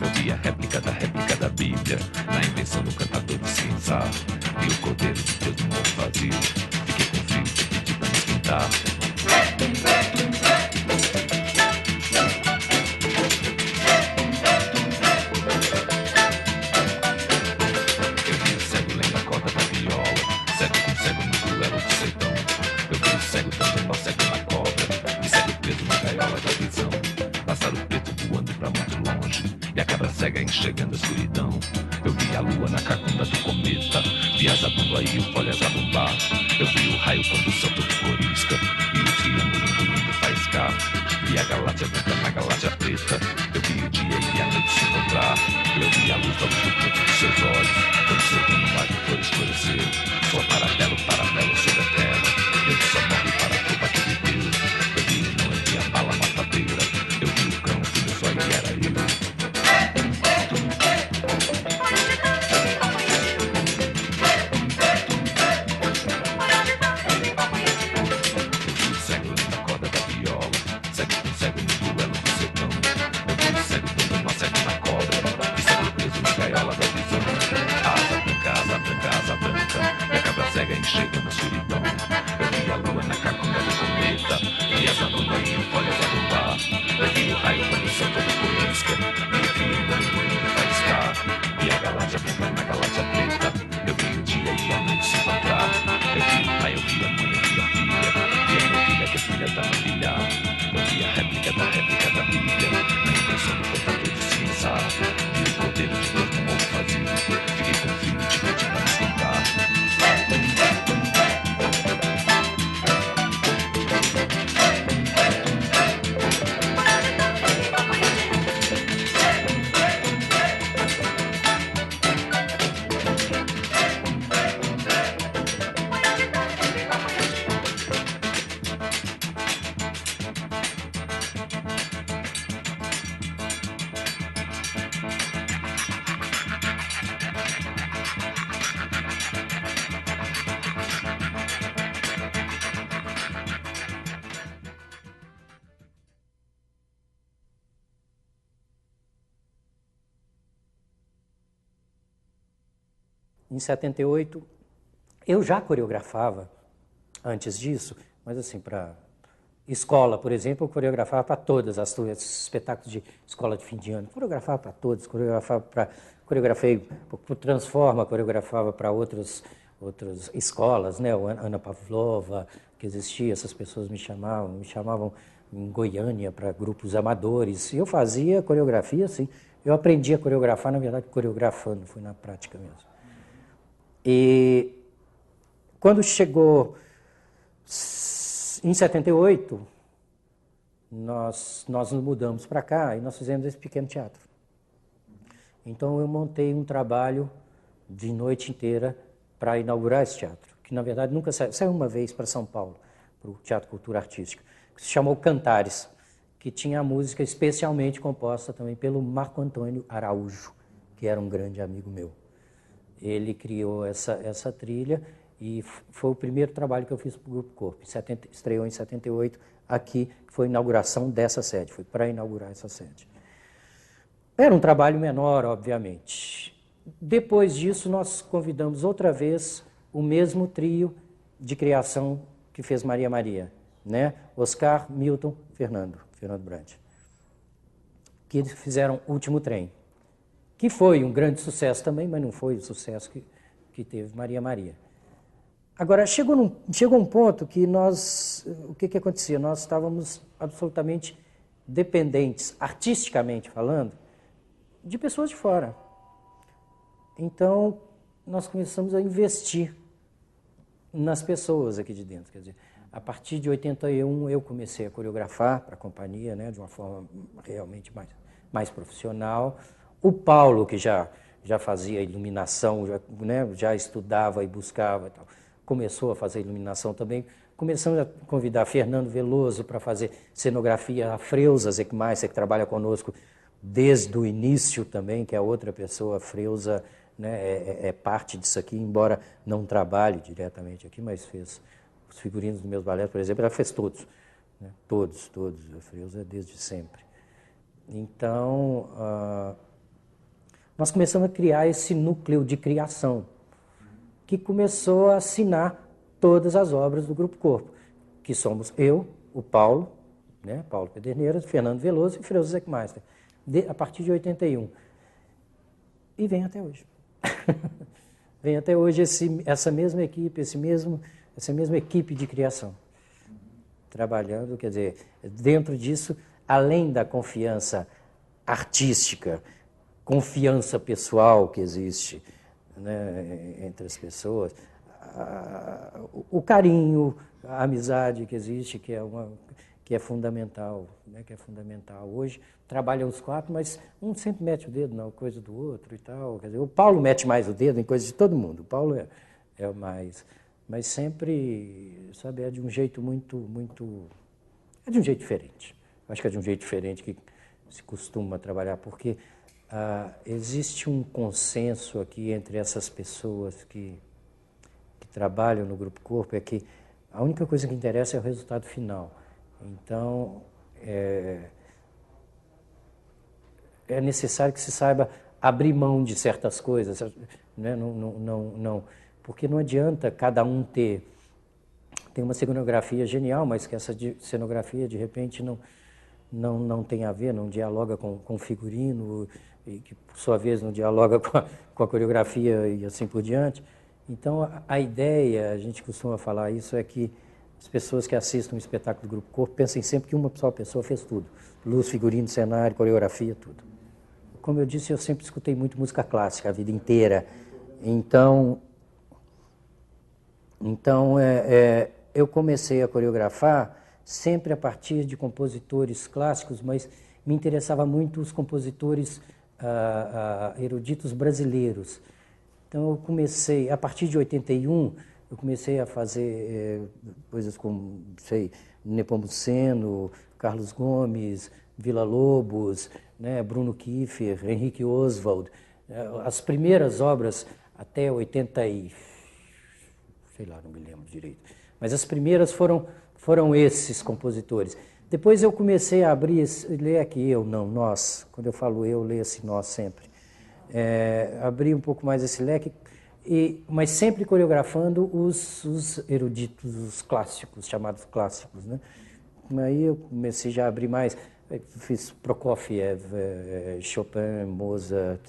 Eu vi a réplica da Bíblia, na invenção do cantador de cinzar. Vi o cordeiro de Deus no morro vazio, fiquei com frio, pedi pra me esquentar. Enxergando a escuridão, eu vi a lua na cacunda do cometa, vi a zabumba e o folha zabumbar. Eu vi o raio quando o céu todo corisca, e o triângulo engolindo faiscar. Vi a galáxia branca na galáxia preta, eu vi o dia e a noite se encontrar. Eu vi a luz da luz do canto dos seus olhos, quando seu no mar de cor escureceu. Só paralelo sobre a terra, ele só morre para provar que viveu. Eu vi o não, eu vi a bala matadeira, eu vi o cão, vi o zóio e era eu. Enxergando a escuridão, eu vi a lua na cacunda do cometa, vi a zabumba e o folha zabumbar. Eu vi o raio quando o céu todo corisca, vi o triângulo engolindo faiscar. Vi a galáxia branca na galáxia preta, eu vi o dia e a noite se encontrar. Eu vi o pai, eu vi a mãe, eu vi a filha, vi a novilha que é filha da novilha. Eu vi a réplica da Bíblia, na invenção do cantador de cinzar. Vi o cordeiro de Deus no morro vazio, fiquei com frio e pedi pra me esquentar. Em 78, eu já coreografava antes disso, mas assim, para escola, por exemplo, eu coreografava para todas as espetáculos de escola de fim de ano, coreografava para todos, coreografei para o Transforma, coreografava para outras escolas, né? O Ana Pavlova, que existia, essas pessoas me chamavam em Goiânia para grupos amadores, e eu fazia coreografia, assim, eu aprendi a coreografar, na verdade, coreografando, fui na prática mesmo. E quando chegou em 78, nós nos mudamos para cá e nós fizemos esse pequeno teatro. Então eu montei um trabalho de noite inteira para inaugurar esse teatro, que na verdade nunca saiu uma vez para São Paulo, o Teatro Cultura Artística, que se chamou Cantares, que tinha a música especialmente composta também pelo Marco Antônio Araújo, que era um grande amigo meu. Ele criou essa trilha e foi o primeiro trabalho que eu fiz para o Grupo Corpo. Estreou em 78 aqui, que foi a inauguração dessa sede, foi para inaugurar essa sede. Era um trabalho menor, obviamente. Depois disso, nós convidamos outra vez o mesmo trio de criação que fez Maria Maria, né? Oscar, Milton, Fernando Brant, que eles fizeram Último Trem, que foi um grande sucesso também, mas não foi o sucesso que teve Maria Maria. Agora, chegou um ponto que o que acontecia? Nós estávamos absolutamente dependentes, artisticamente falando, de pessoas de fora. Então, nós começamos a investir nas pessoas aqui de dentro. Quer dizer, a partir de 81, eu comecei a coreografar para a companhia, né, de uma forma realmente mais profissional. O Paulo, que já fazia iluminação, já estudava e buscava e tal, começou a fazer iluminação também. Começamos a convidar Fernando Veloso para fazer cenografia, a Freuza Zeckmeister, que trabalha conosco desde o início também, que é outra pessoa. A Freuza, né, é parte disso aqui, embora não trabalhe diretamente aqui, mas fez os figurinos dos meus balés, por exemplo, ela fez todos, né? Todos, a Freuza desde sempre. Então, nós começamos a criar esse núcleo de criação, que começou a assinar todas as obras do Grupo Corpo, que somos eu, o Paulo, né, Paulo Pederneiras, Fernando Veloso e Freuza Zeckmeister, a partir de 81. E vem até hoje. Vem até hoje essa mesma equipe, essa mesma equipe de criação, trabalhando, quer dizer, dentro disso, além da confiança artística, confiança pessoal que existe, né, entre as pessoas, o carinho, a amizade que existe, que é fundamental, né, que é fundamental. Hoje trabalham os quatro, mas um sempre mete o dedo na coisa do outro e tal. Quer dizer, o Paulo mete mais o dedo em coisas de todo mundo. O Paulo é o mais, mas sempre, sabe, é de um jeito é de um jeito diferente. Acho que é de um jeito diferente que se costuma trabalhar, porque existe um consenso aqui entre essas pessoas que trabalham no Grupo Corpo, é que a única coisa que interessa é o resultado final. Então, é necessário que se saiba abrir mão de certas coisas, né? Porque não adianta cada um ter uma cenografia genial, mas que essa cenografia, de repente, não tem a ver, não dialoga com o figurino, e que, por sua vez, não dialoga com a coreografia e assim por diante. Então, a ideia, a gente costuma falar isso, é que as pessoas que assistem um espetáculo do Grupo Corpo pensem sempre que uma só pessoa fez tudo. Luz, figurino, cenário, coreografia, tudo. Como eu disse, eu sempre escutei muito música clássica a vida inteira. Então eu comecei a coreografar sempre a partir de compositores clássicos, mas me interessava muito os compositores eruditos brasileiros. Então eu comecei, a partir de 81, eu comecei a fazer coisas como, Nepomuceno, Carlos Gomes, Villa-Lobos, né, Bruno Kiefer, Henrique Oswald. As primeiras obras, até 80 não me lembro direito, mas as primeiras foram esses compositores. Depois eu comecei a abrir esse leque, nós, quando eu falo eu, leio-se nós sempre. Abri um pouco mais esse leque, mas sempre coreografando os eruditos, os clássicos, chamados clássicos, né? Aí eu comecei já a abrir mais, fiz Prokofiev, Chopin, Mozart,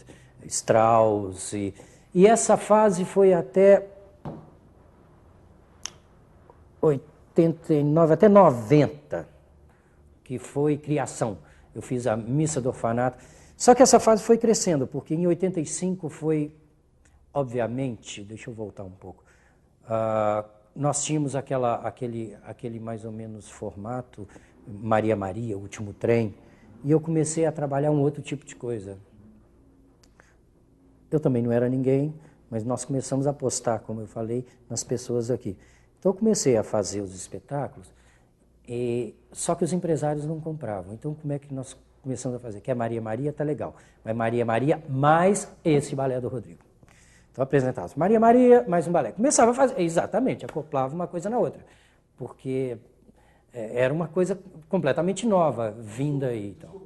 Strauss, e essa fase foi até 89, até 90, que foi criação. Eu fiz a Missa do Orfanato. Só que essa fase foi crescendo, porque em 85 foi, obviamente, deixa eu voltar um pouco, nós tínhamos aquele mais ou menos formato, Maria Maria, Último Trem, e eu comecei a trabalhar um outro tipo de coisa. Eu também não era ninguém, mas nós começamos a apostar, como eu falei, nas pessoas aqui. Então eu comecei a fazer os espetáculos, só que os empresários não compravam. Então como é que nós começamos a fazer? Que é Maria Maria, tá legal. Mas Maria Maria mais esse balé do Rodrigo. Então apresentava Maria Maria mais um balé. Começava a fazer, exatamente, acoplava uma coisa na outra. Porque era uma coisa completamente nova, vinda aí e tal.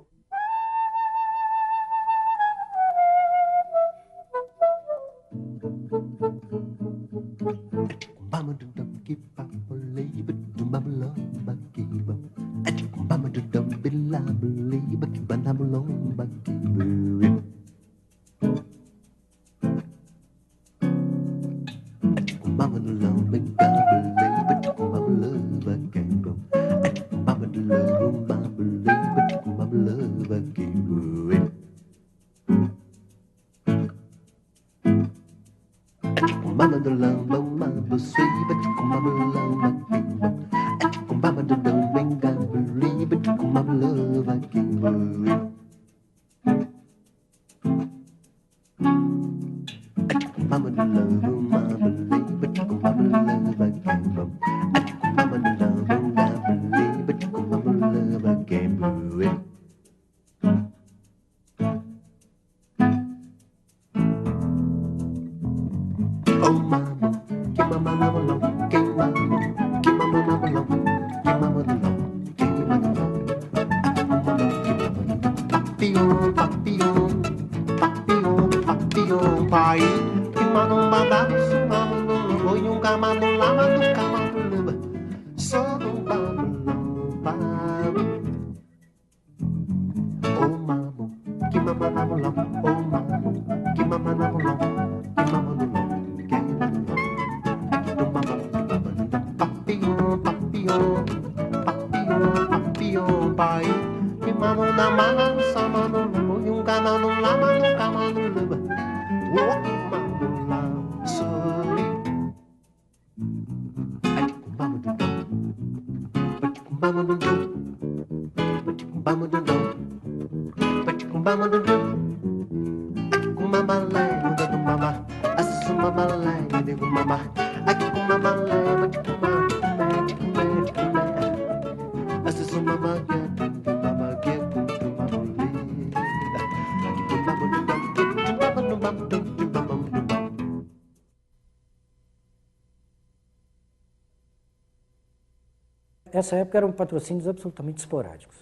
Essa época eram patrocínios absolutamente esporádicos,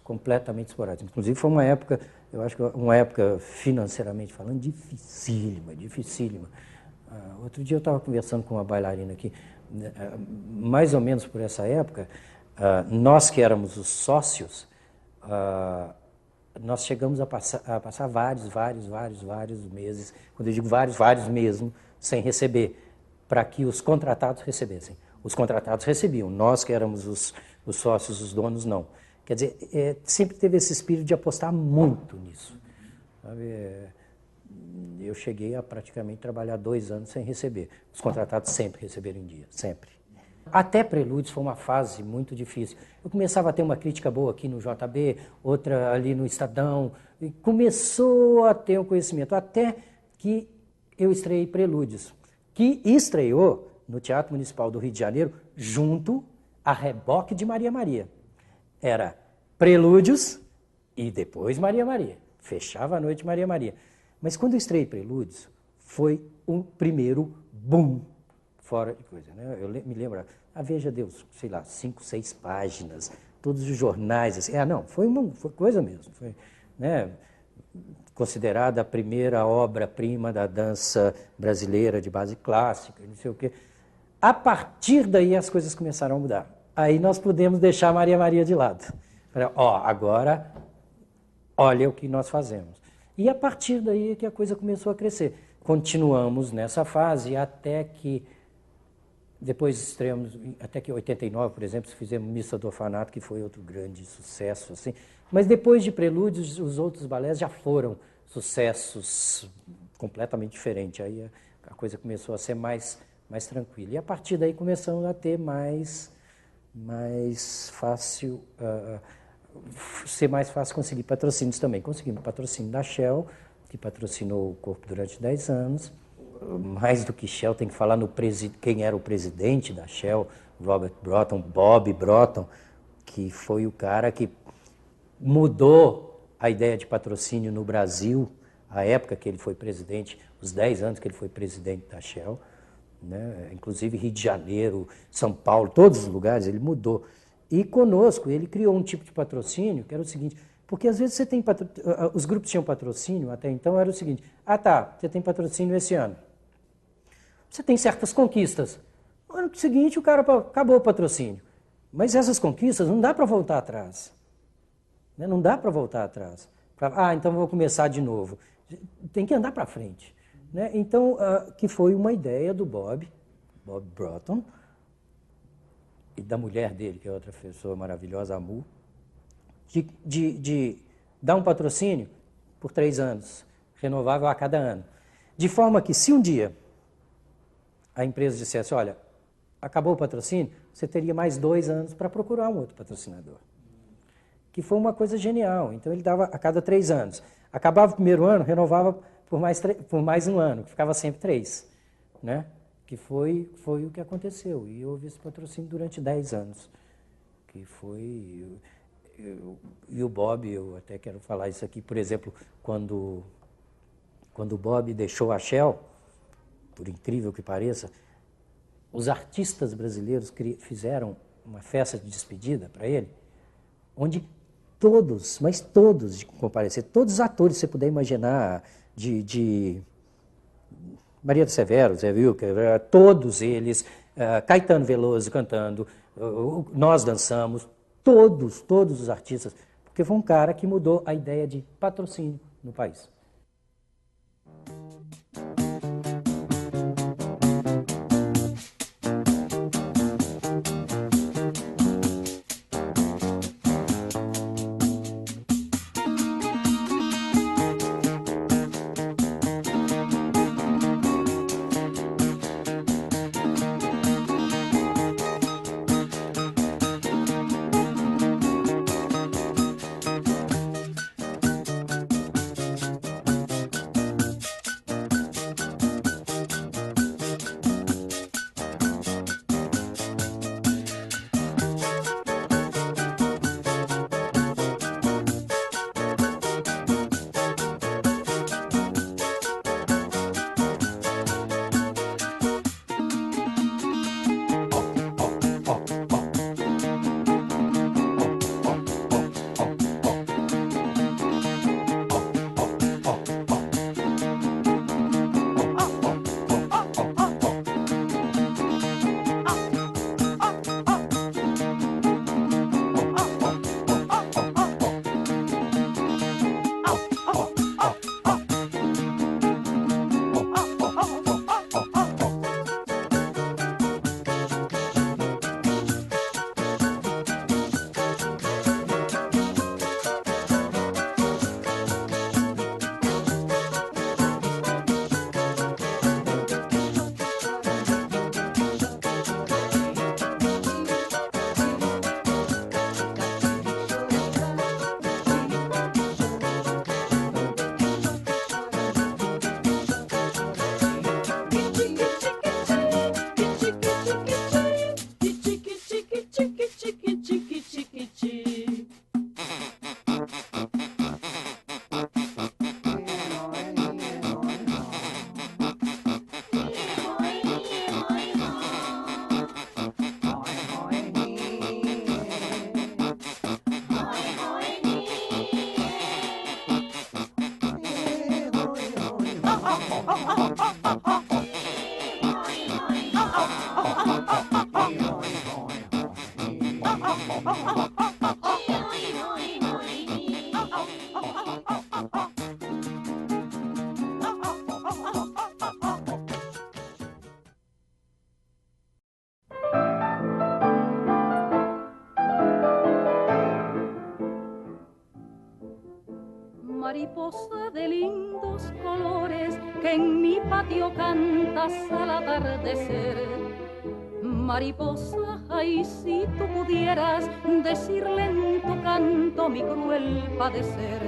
completamente esporádicos. Inclusive foi uma época, eu acho que uma época financeiramente falando, dificílima. Outro dia eu estava conversando com uma bailarina aqui, mais ou menos por essa época, nós que éramos os sócios, nós chegamos a passar vários meses, quando eu digo vários mesmo, sem receber, para que os contratados recebessem. Os contratados recebiam, nós que éramos os sócios, os donos, não. Quer dizer, sempre teve esse espírito de apostar muito nisso. Sabe? Eu cheguei a praticamente trabalhar 2 anos sem receber. Os contratados sempre receberam em dia, sempre. Até Prelúdios foi uma fase muito difícil. Eu começava a ter uma crítica boa aqui no JB, outra ali no Estadão, e começou a ter um conhecimento, até que eu estreiei Prelúdios, que estreou no Teatro Municipal do Rio de Janeiro, junto a reboque de Maria Maria. Era Prelúdios e depois Maria Maria. Fechava a noite Maria Maria. Mas quando eu estreiei Prelúdios, foi um primeiro boom fora de coisa. Né? Eu me lembro, a Veja deu, sei lá, 5, 6 páginas, todos os jornais. Assim, foi coisa mesmo. Foi, né, considerada a primeira obra-prima da dança brasileira de base clássica, não sei o quê. A partir daí as coisas começaram a mudar. Aí nós pudemos deixar Maria Maria de lado. Agora, olha o que nós fazemos. E a partir daí é que a coisa começou a crescer. Continuamos nessa fase até que, depois estreamos, até que em 89, por exemplo, fizemos Missa do Orfanato, que foi outro grande sucesso. Assim. Mas depois de Prelúdios, os outros balés já foram sucessos completamente diferentes. Aí a coisa começou a ser mais tranquila. E a partir daí começamos a ter mais fácil, ser mais fácil conseguir patrocínios também. Conseguimos patrocínio da Shell, que patrocinou o Corpo durante 10 anos. mais do que Shell, tem que falar no quem era o presidente da Shell, Robert Broughton, Bob Broughton, que foi o cara que mudou a ideia de patrocínio no Brasil, a época que ele foi presidente, os 10 anos que ele foi presidente da Shell, né? Inclusive Rio de Janeiro, São Paulo, todos os lugares, ele mudou. E conosco, ele criou um tipo de patrocínio, que era o seguinte, porque às vezes você tem os grupos tinham patrocínio, até então era o seguinte, você tem patrocínio esse ano. Você tem certas conquistas. No ano seguinte, o cara acabou o patrocínio. Mas essas conquistas não dá para voltar atrás. Né? Não dá para voltar atrás. Então vou começar de novo. Tem que andar para frente. Né? Então, que foi uma ideia do Bob Broughton, e da mulher dele, que é outra pessoa maravilhosa, a Mu, de dar um patrocínio por 3 anos, renovável a cada ano. De forma que, se um dia a empresa dissesse, olha, acabou o patrocínio, você teria mais 2 anos para procurar um outro patrocinador. Que foi uma coisa genial. Então, ele dava a cada 3 anos. Acabava o primeiro ano, renovava por mais 1 ano, que ficava sempre 3. Né? Que foi o que aconteceu. E houve esse patrocínio durante 10 anos. Que foi... E o Bob, eu até quero falar isso aqui, por exemplo, quando o Bob deixou a Shell, por incrível que pareça, os artistas brasileiros fizeram uma festa de despedida para ele, onde todos, mas todos de comparecer, todos os atores que você puder imaginar, de Maria do Severo, Zé Wilker, todos eles, Caetano Veloso cantando, nós dançamos, todos os artistas, porque foi um cara que mudou a ideia de patrocínio no país. Mariposa de lindos colores que en mi patio cantas al atardecer. Mariposa, ay, si tú pudieras decirle en tu canto mi cruel padecer.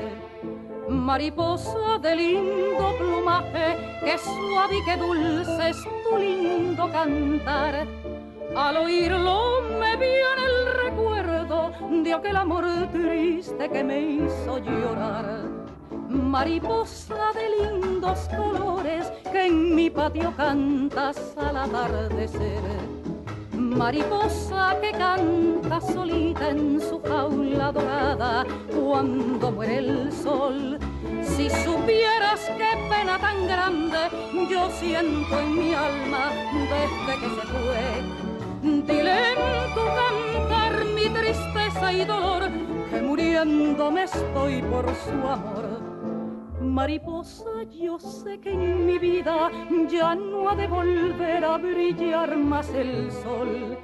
Mariposa de lindo plumaje, que suave y que dulce es tu lindo cantar. Al oírlo me viene el recuerdo de aquel amor triste que me hizo llorar. Mariposa de lindos colores que en mi patio cantas al atardecer. Mariposa que canta solita en su jaula dorada cuando muere el sol. Si supieras qué pena tan grande yo siento en mi alma desde que se fue. Dile en tu cantar mi tristeza y dolor, que muriéndome estoy por su amor. Mariposa, yo sé que en mi vida ya no ha de volver a brillar más el sol.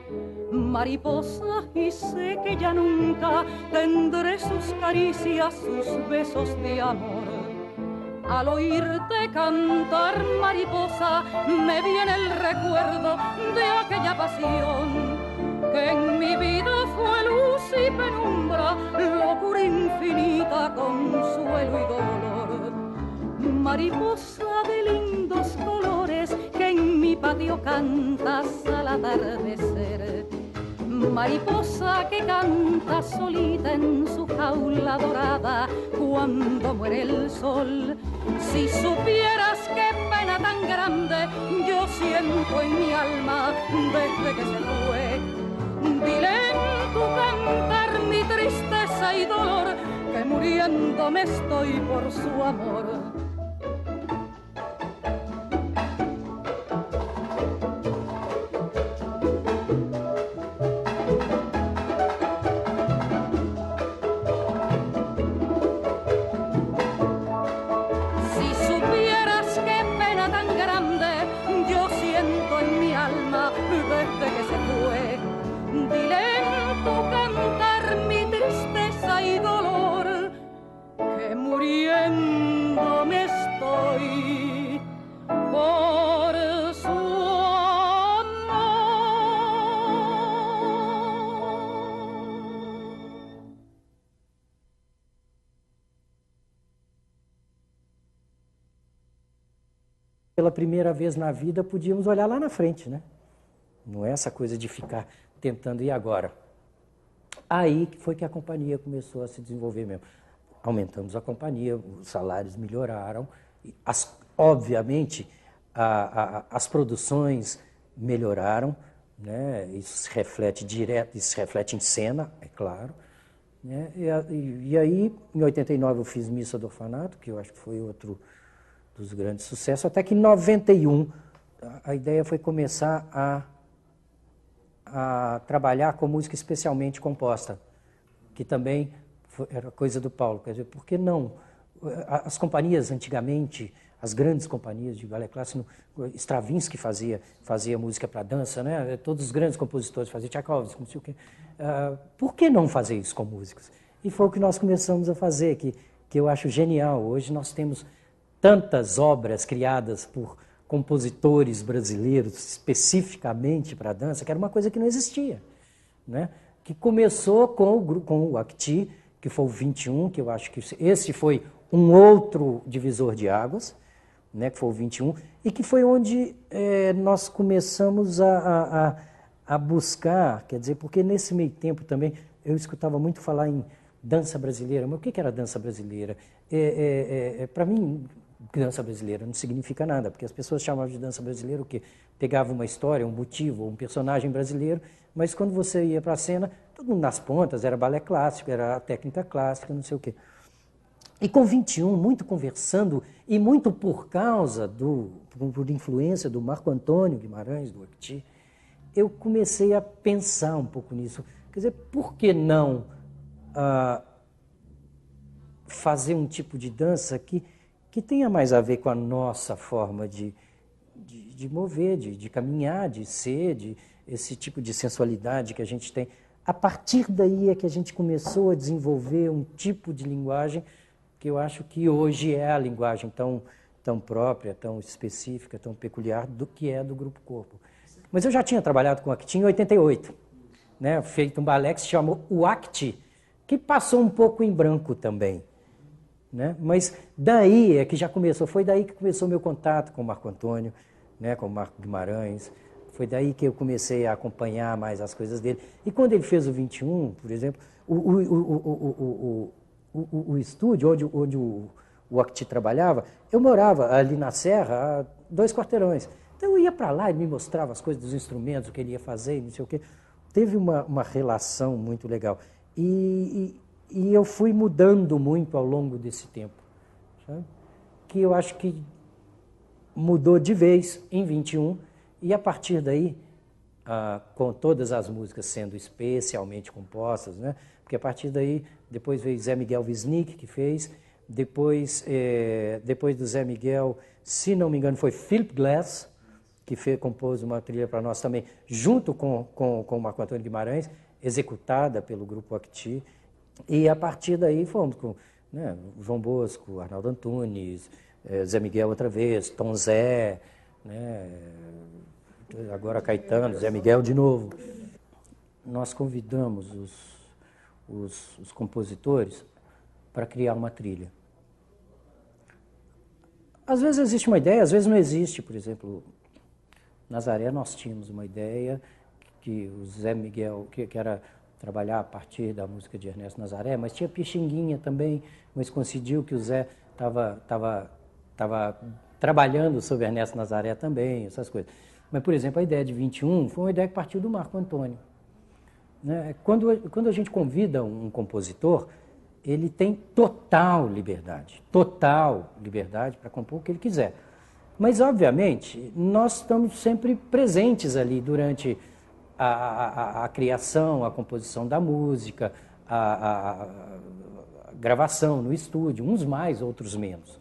Mariposa, y sé que ya nunca tendré sus caricias, sus besos de amor. Al oírte cantar, mariposa, me viene el recuerdo de aquella pasión que en mi vida fue luz y penumbra, locura infinita, consuelo y dolor. Mariposa de lindos colores que en mi patio cantas al atardecer. Mariposa que canta solita en su jaula dorada cuando muere el sol. Si supieras qué pena tan grande yo siento en mi alma desde que se fue. Dile en tu cantar mi tristeza y dolor, que muriéndome estoy por su amor. Pela primeira vez na vida, podíamos olhar lá na frente, né? Não é essa coisa de ficar tentando ir agora. Aí foi que a companhia começou a se desenvolver mesmo. Aumentamos a companhia, os salários melhoraram. Obviamente, as produções melhoraram, né? Isso se reflete direto, isso se reflete em cena, é claro. Né? E aí, em 89, eu fiz Missa do Orfanato, que eu acho que foi outro dos grandes sucessos, até que em 91 a ideia foi começar a trabalhar com música especialmente composta, que também era coisa do Paulo. Quer dizer, por que não? As companhias antigamente, as grandes companhias de balé clássico, Stravinsky fazia música para dança, né? Todos os grandes compositores faziam, Tchaikovsky, não sei o quê. Por que não fazer isso com músicos? E foi o que nós começamos a fazer, que eu acho genial. Hoje nós temos tantas obras criadas por compositores brasileiros especificamente para a dança, que era uma coisa que não existia, né? Que começou com o Acti, que foi o 21, que eu acho que esse foi um outro divisor de águas, né, que foi o 21, e que foi onde nós começamos a buscar, quer dizer, porque nesse meio tempo também eu escutava muito falar em dança brasileira, mas o que era dança brasileira? Para mim, dança brasileira não significa nada, porque as pessoas chamavam de dança brasileira o quê? Pegava uma história, um motivo, um personagem brasileiro, mas quando você ia para a cena, todo mundo nas pontas, era balé clássico, era técnica clássica, não sei o quê. E com 21, muito conversando, e muito por causa, por influência do Marco Antônio Guimarães, do Acti, eu comecei a pensar um pouco nisso. Quer dizer, por que não fazer um tipo de dança que tenha mais a ver com a nossa forma de mover, de caminhar, de ser, esse tipo de sensualidade que a gente tem. A partir daí é que a gente começou a desenvolver um tipo de linguagem que eu acho que hoje é a linguagem tão própria, tão específica, tão peculiar do que é do Grupo Corpo. Mas eu já tinha trabalhado com o Acti em 88, né? Feito um balé que se chamou o Acti, que passou um pouco em branco também. né? Mas daí é que já começou, foi daí que começou o meu contato com o Marco Antônio, né? Com o Marco Guimarães. Foi daí que eu comecei a acompanhar mais as coisas dele. E quando ele fez o 21, por exemplo, o estúdio onde o Octi trabalhava, eu morava ali na Serra, a 2 quarteirões. Então eu ia para lá e me mostrava as coisas dos instrumentos, o que ele ia fazer, não sei o quê. Teve uma relação muito legal. E eu fui mudando muito ao longo desse tempo, sabe? Que eu acho que mudou de vez em 21, e a partir daí, com todas as músicas sendo especialmente compostas, né? Porque a partir daí, depois veio Zé Miguel Wisnik, que fez, depois do Zé Miguel, se não me engano, foi Philip Glass, que compôs uma trilha para nós também, junto com o Marco Antônio Guimarães, executada pelo Grupo Octi, e a partir daí fomos com, né, João Bosco, Arnaldo Antunes, Zé Miguel outra vez, Tom Zé, né, agora Caetano, Zé Miguel de novo. Nós convidamos os compositores para criar uma trilha. Às vezes existe uma ideia, às vezes não existe. Por exemplo, Nazaré nós tínhamos uma ideia que o Zé Miguel, que era trabalhar a partir da música de Ernesto Nazaré, mas tinha Pixinguinha também, mas coincidiu que o Zé estava trabalhando sobre Ernesto Nazaré também, essas coisas. Mas, por exemplo, a ideia de 21 foi uma ideia que partiu do Marco Antônio, né? Quando a gente convida um compositor, ele tem total liberdade para compor o que ele quiser. Mas, obviamente, nós estamos sempre presentes ali durante a criação, a composição da música, a gravação no estúdio, uns mais, outros menos,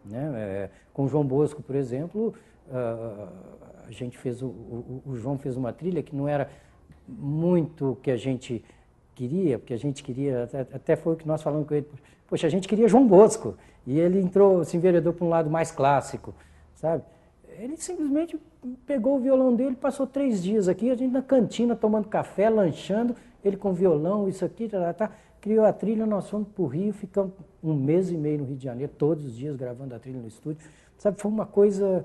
né? Com o João Bosco, por exemplo, a gente fez o João fez uma trilha que não era muito o que a gente queria, porque a gente queria, até foi o que nós falamos com ele, poxa, a gente queria João Bosco, e ele entrou, se enveredou para um lado mais clássico, sabe? Ele simplesmente pegou o violão dele, passou 3 dias aqui, a gente na cantina, tomando café, lanchando, ele com violão, isso aqui, criou a trilha, nós fomos para o Rio, ficamos 1 mês e meio no Rio de Janeiro, todos os dias gravando a trilha no estúdio, sabe? Foi uma coisa...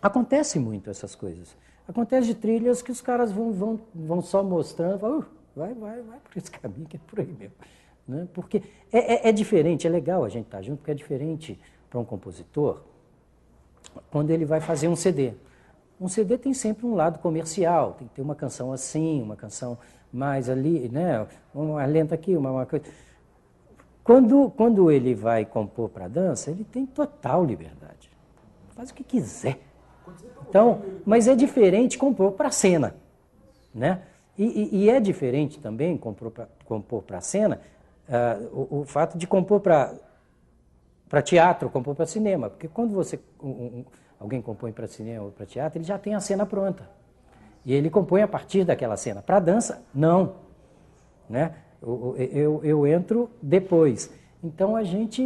Acontece muito essas coisas. Acontece de trilhas que os caras vão só mostrando, falam, vai por esse caminho, que é por aí mesmo. Né? Porque é diferente, é legal a gente estar junto, porque é diferente para um compositor quando ele vai fazer um CD. Um CD tem sempre um lado comercial, tem que ter uma canção assim, uma canção mais ali, né? Uma lenta aqui, uma coisa. Quando ele vai compor para dança, ele tem total liberdade. Faz o que quiser. Então, mas é diferente compor para cena, né? E é diferente também compor para cena o fato de compor para teatro, compor para cinema, porque quando alguém compõe para cinema ou para teatro, ele já tem a cena pronta. E ele compõe a partir daquela cena. Para dança, não. Né? Eu entro depois. Então a gente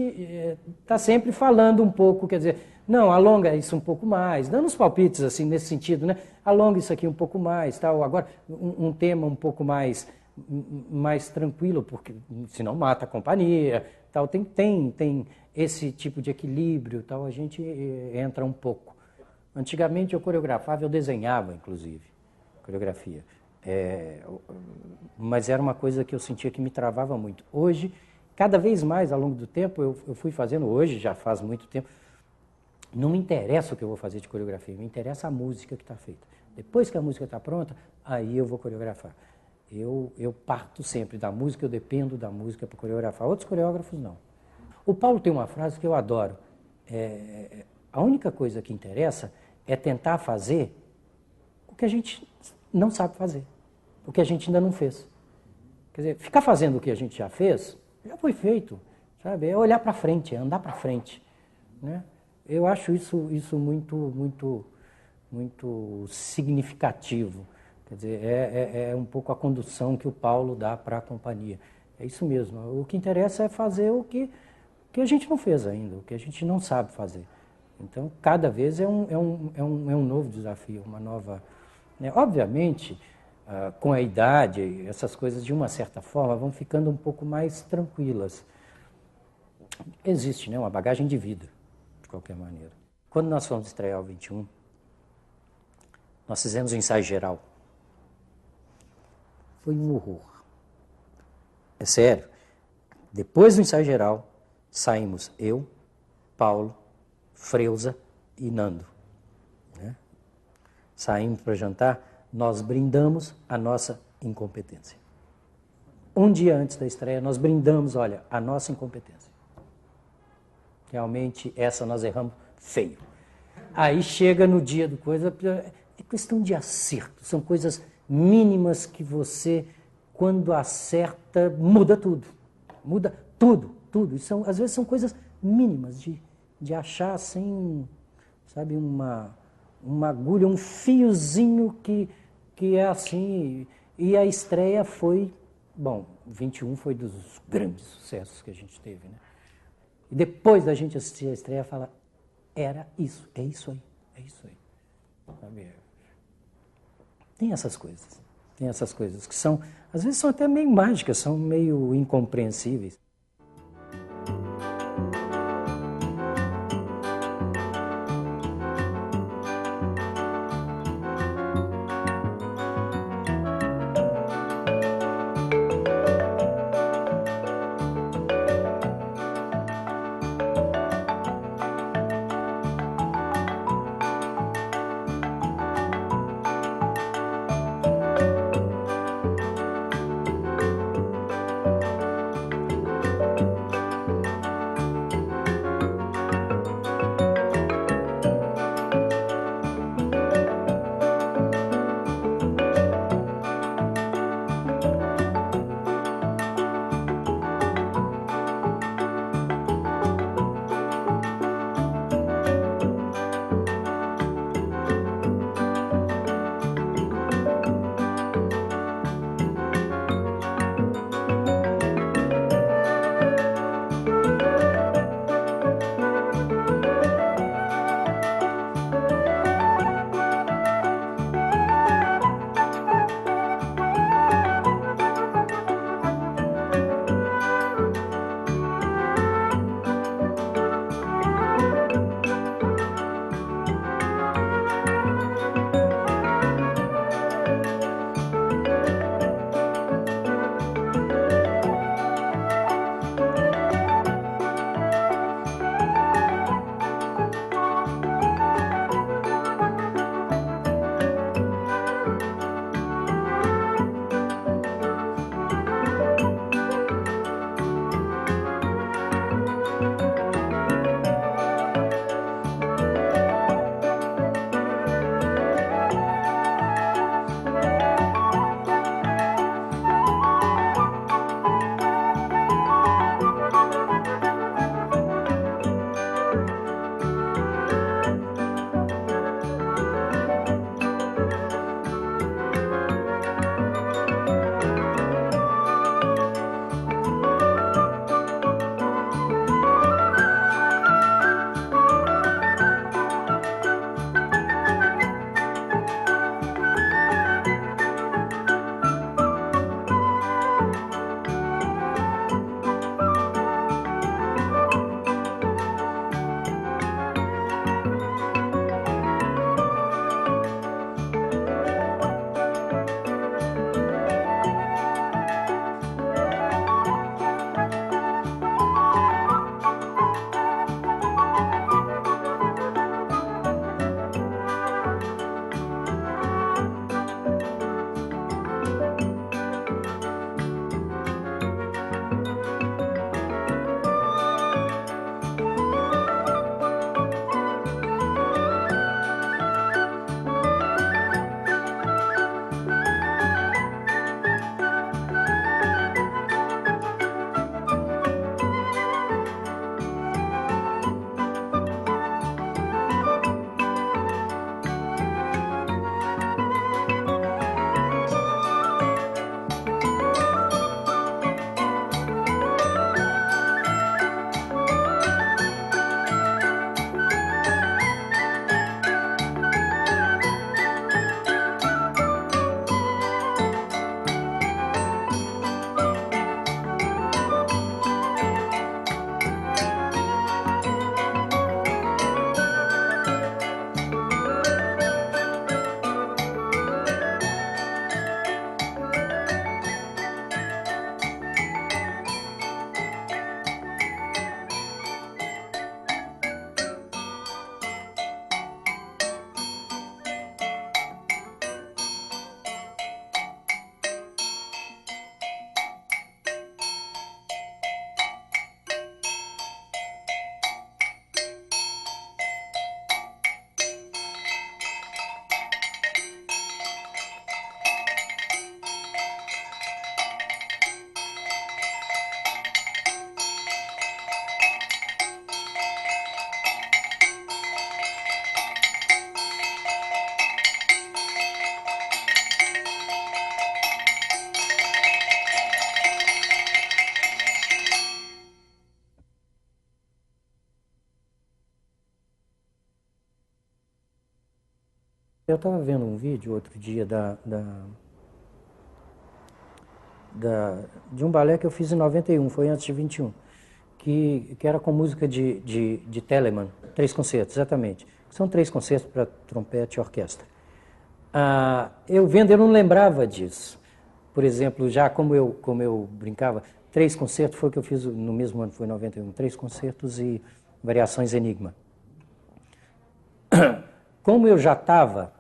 está sempre falando um pouco, quer dizer, não, alonga isso um pouco mais, dando uns palpites assim nesse sentido, né? Alonga isso aqui um pouco mais, tal. Agora um tema um pouco mais tranquilo, porque senão mata a companhia, tal. Tem esse tipo de equilíbrio, tal. A gente entra um pouco. Antigamente eu coreografava, eu desenhava, inclusive, coreografia. Mas era uma coisa que eu sentia que me travava muito. Hoje, cada vez mais, ao longo do tempo, eu fui fazendo, hoje já faz muito tempo, não me interessa o que eu vou fazer de coreografia, me interessa a música que está feita. Depois que a música está pronta, aí eu vou coreografar. Eu parto sempre da música, eu dependo da música para coreografar. Outros coreógrafos, não. O Paulo tem uma frase que eu adoro. A única coisa que interessa é tentar fazer o que a gente não sabe fazer, o que a gente ainda não fez. Quer dizer, ficar fazendo o que a gente já fez, já foi feito, sabe? É olhar para frente, é andar para frente, né? Eu acho isso muito significativo. Quer dizer, é um pouco a condução que o Paulo dá para a companhia. É isso mesmo. O que interessa é fazer o que a gente não fez ainda, o que a gente não sabe fazer. Então, cada vez é um novo desafio, uma nova... Né? Obviamente, com a idade, essas coisas, de uma certa forma, vão ficando um pouco mais tranquilas. existe, né, uma bagagem de vida, de qualquer maneira. Quando nós fomos estrear o 21, nós fizemos um ensaio geral. Foi um horror. É sério. Depois do ensaio geral, saímos eu, Paulo, Freuza e Nando. Né? Saímos para jantar, nós brindamos a nossa incompetência. Um dia antes da estreia, nós brindamos, olha, a nossa incompetência. Realmente, essa nós erramos feio. Aí chega no dia do coisa, é questão de acerto, são coisas mínimas que você, quando acerta, muda tudo. Muda tudo, tudo. E às vezes são coisas mínimas de achar assim, sabe, uma agulha, um fiozinho que é assim. E a estreia foi, bom, 21 foi dos grandes sucessos que a gente teve, né? E depois da gente assistir a estreia, fala, era isso, é isso aí, é isso aí. Sabe? Tem essas coisas que são, às vezes são até meio mágicas, são meio incompreensíveis. Eu estava vendo um vídeo outro dia de um balé que eu fiz em 91, foi antes de 21, que era com música de Telemann, 3 concertos, exatamente. São 3 concertos para trompete e orquestra. Eu vendo, eu não lembrava disso. Por exemplo, já como eu brincava, 3 concertos foi o que eu fiz no mesmo ano, foi 91, 3 concertos e variações Enigma. Como eu já estava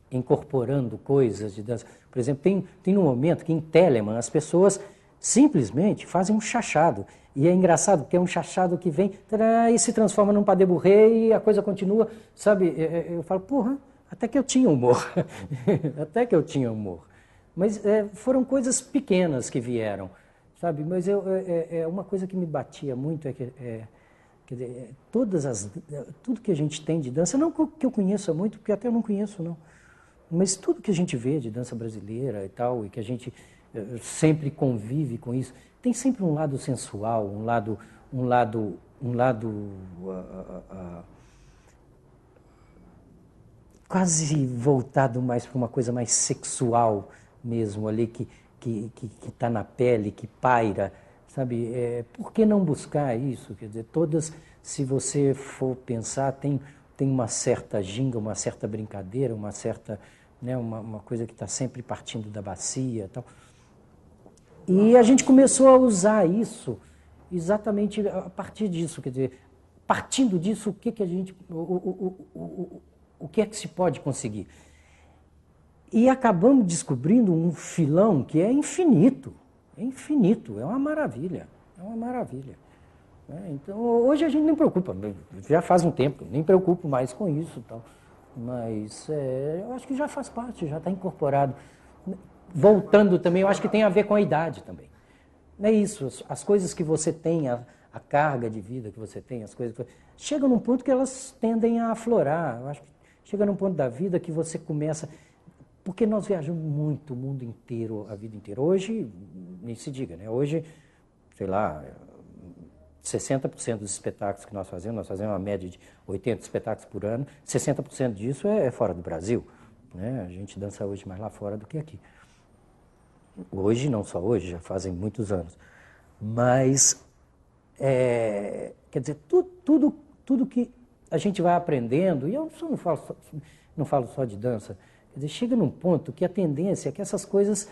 incorporando coisas de dança, por exemplo, tem um momento que em Telemann as pessoas simplesmente fazem um chachado. E é engraçado, porque é um chachado que vem e se transforma num pas de bourrée e a coisa continua, sabe? Eu falo, porra, até que eu tinha humor. Até que eu tinha humor. Mas foram coisas pequenas que vieram, sabe? Mas uma coisa que me batia muito quer dizer, tudo que a gente tem de dança, não que eu conheça muito, porque até eu não conheço, não. Mas tudo que a gente vê de dança brasileira e tal, e que a gente sempre convive com isso, tem sempre um lado sensual, um lado quase voltado mais para uma coisa mais sexual mesmo ali, que está na pele, que paira, sabe? Por que não buscar isso? Quer dizer, todas, se você for pensar, tem uma certa ginga, uma certa brincadeira, uma certa, né, uma coisa que está sempre partindo da bacia e tal. E a gente começou a usar isso exatamente a partir disso, quer dizer, partindo disso, o que é que se pode conseguir? E acabamos descobrindo um filão que é infinito, é uma maravilha, Então, hoje a gente nem preocupa, já faz um tempo, nem preocupo mais com isso, tal. Mas eu acho que já faz parte, já está incorporado. Voltando também, eu acho que tem a ver com a idade também. Não é isso, as coisas que você tem, a carga de vida que você tem, as coisas chegam num ponto que elas tendem a aflorar. Eu acho que chega num ponto da vida que você começa... Porque nós viajamos muito o mundo inteiro, a vida inteira. Hoje, nem se diga, né? Hoje, sei lá, 60% dos espetáculos que nós fazemos uma média de 80 espetáculos por ano, 60% disso é fora do Brasil, né? A gente dança hoje mais lá fora do que aqui. Hoje, não só hoje, já fazem muitos anos. Mas, quer dizer, tudo que a gente vai aprendendo, e eu não falo só de dança, quer dizer, chega num ponto que a tendência é que essas coisas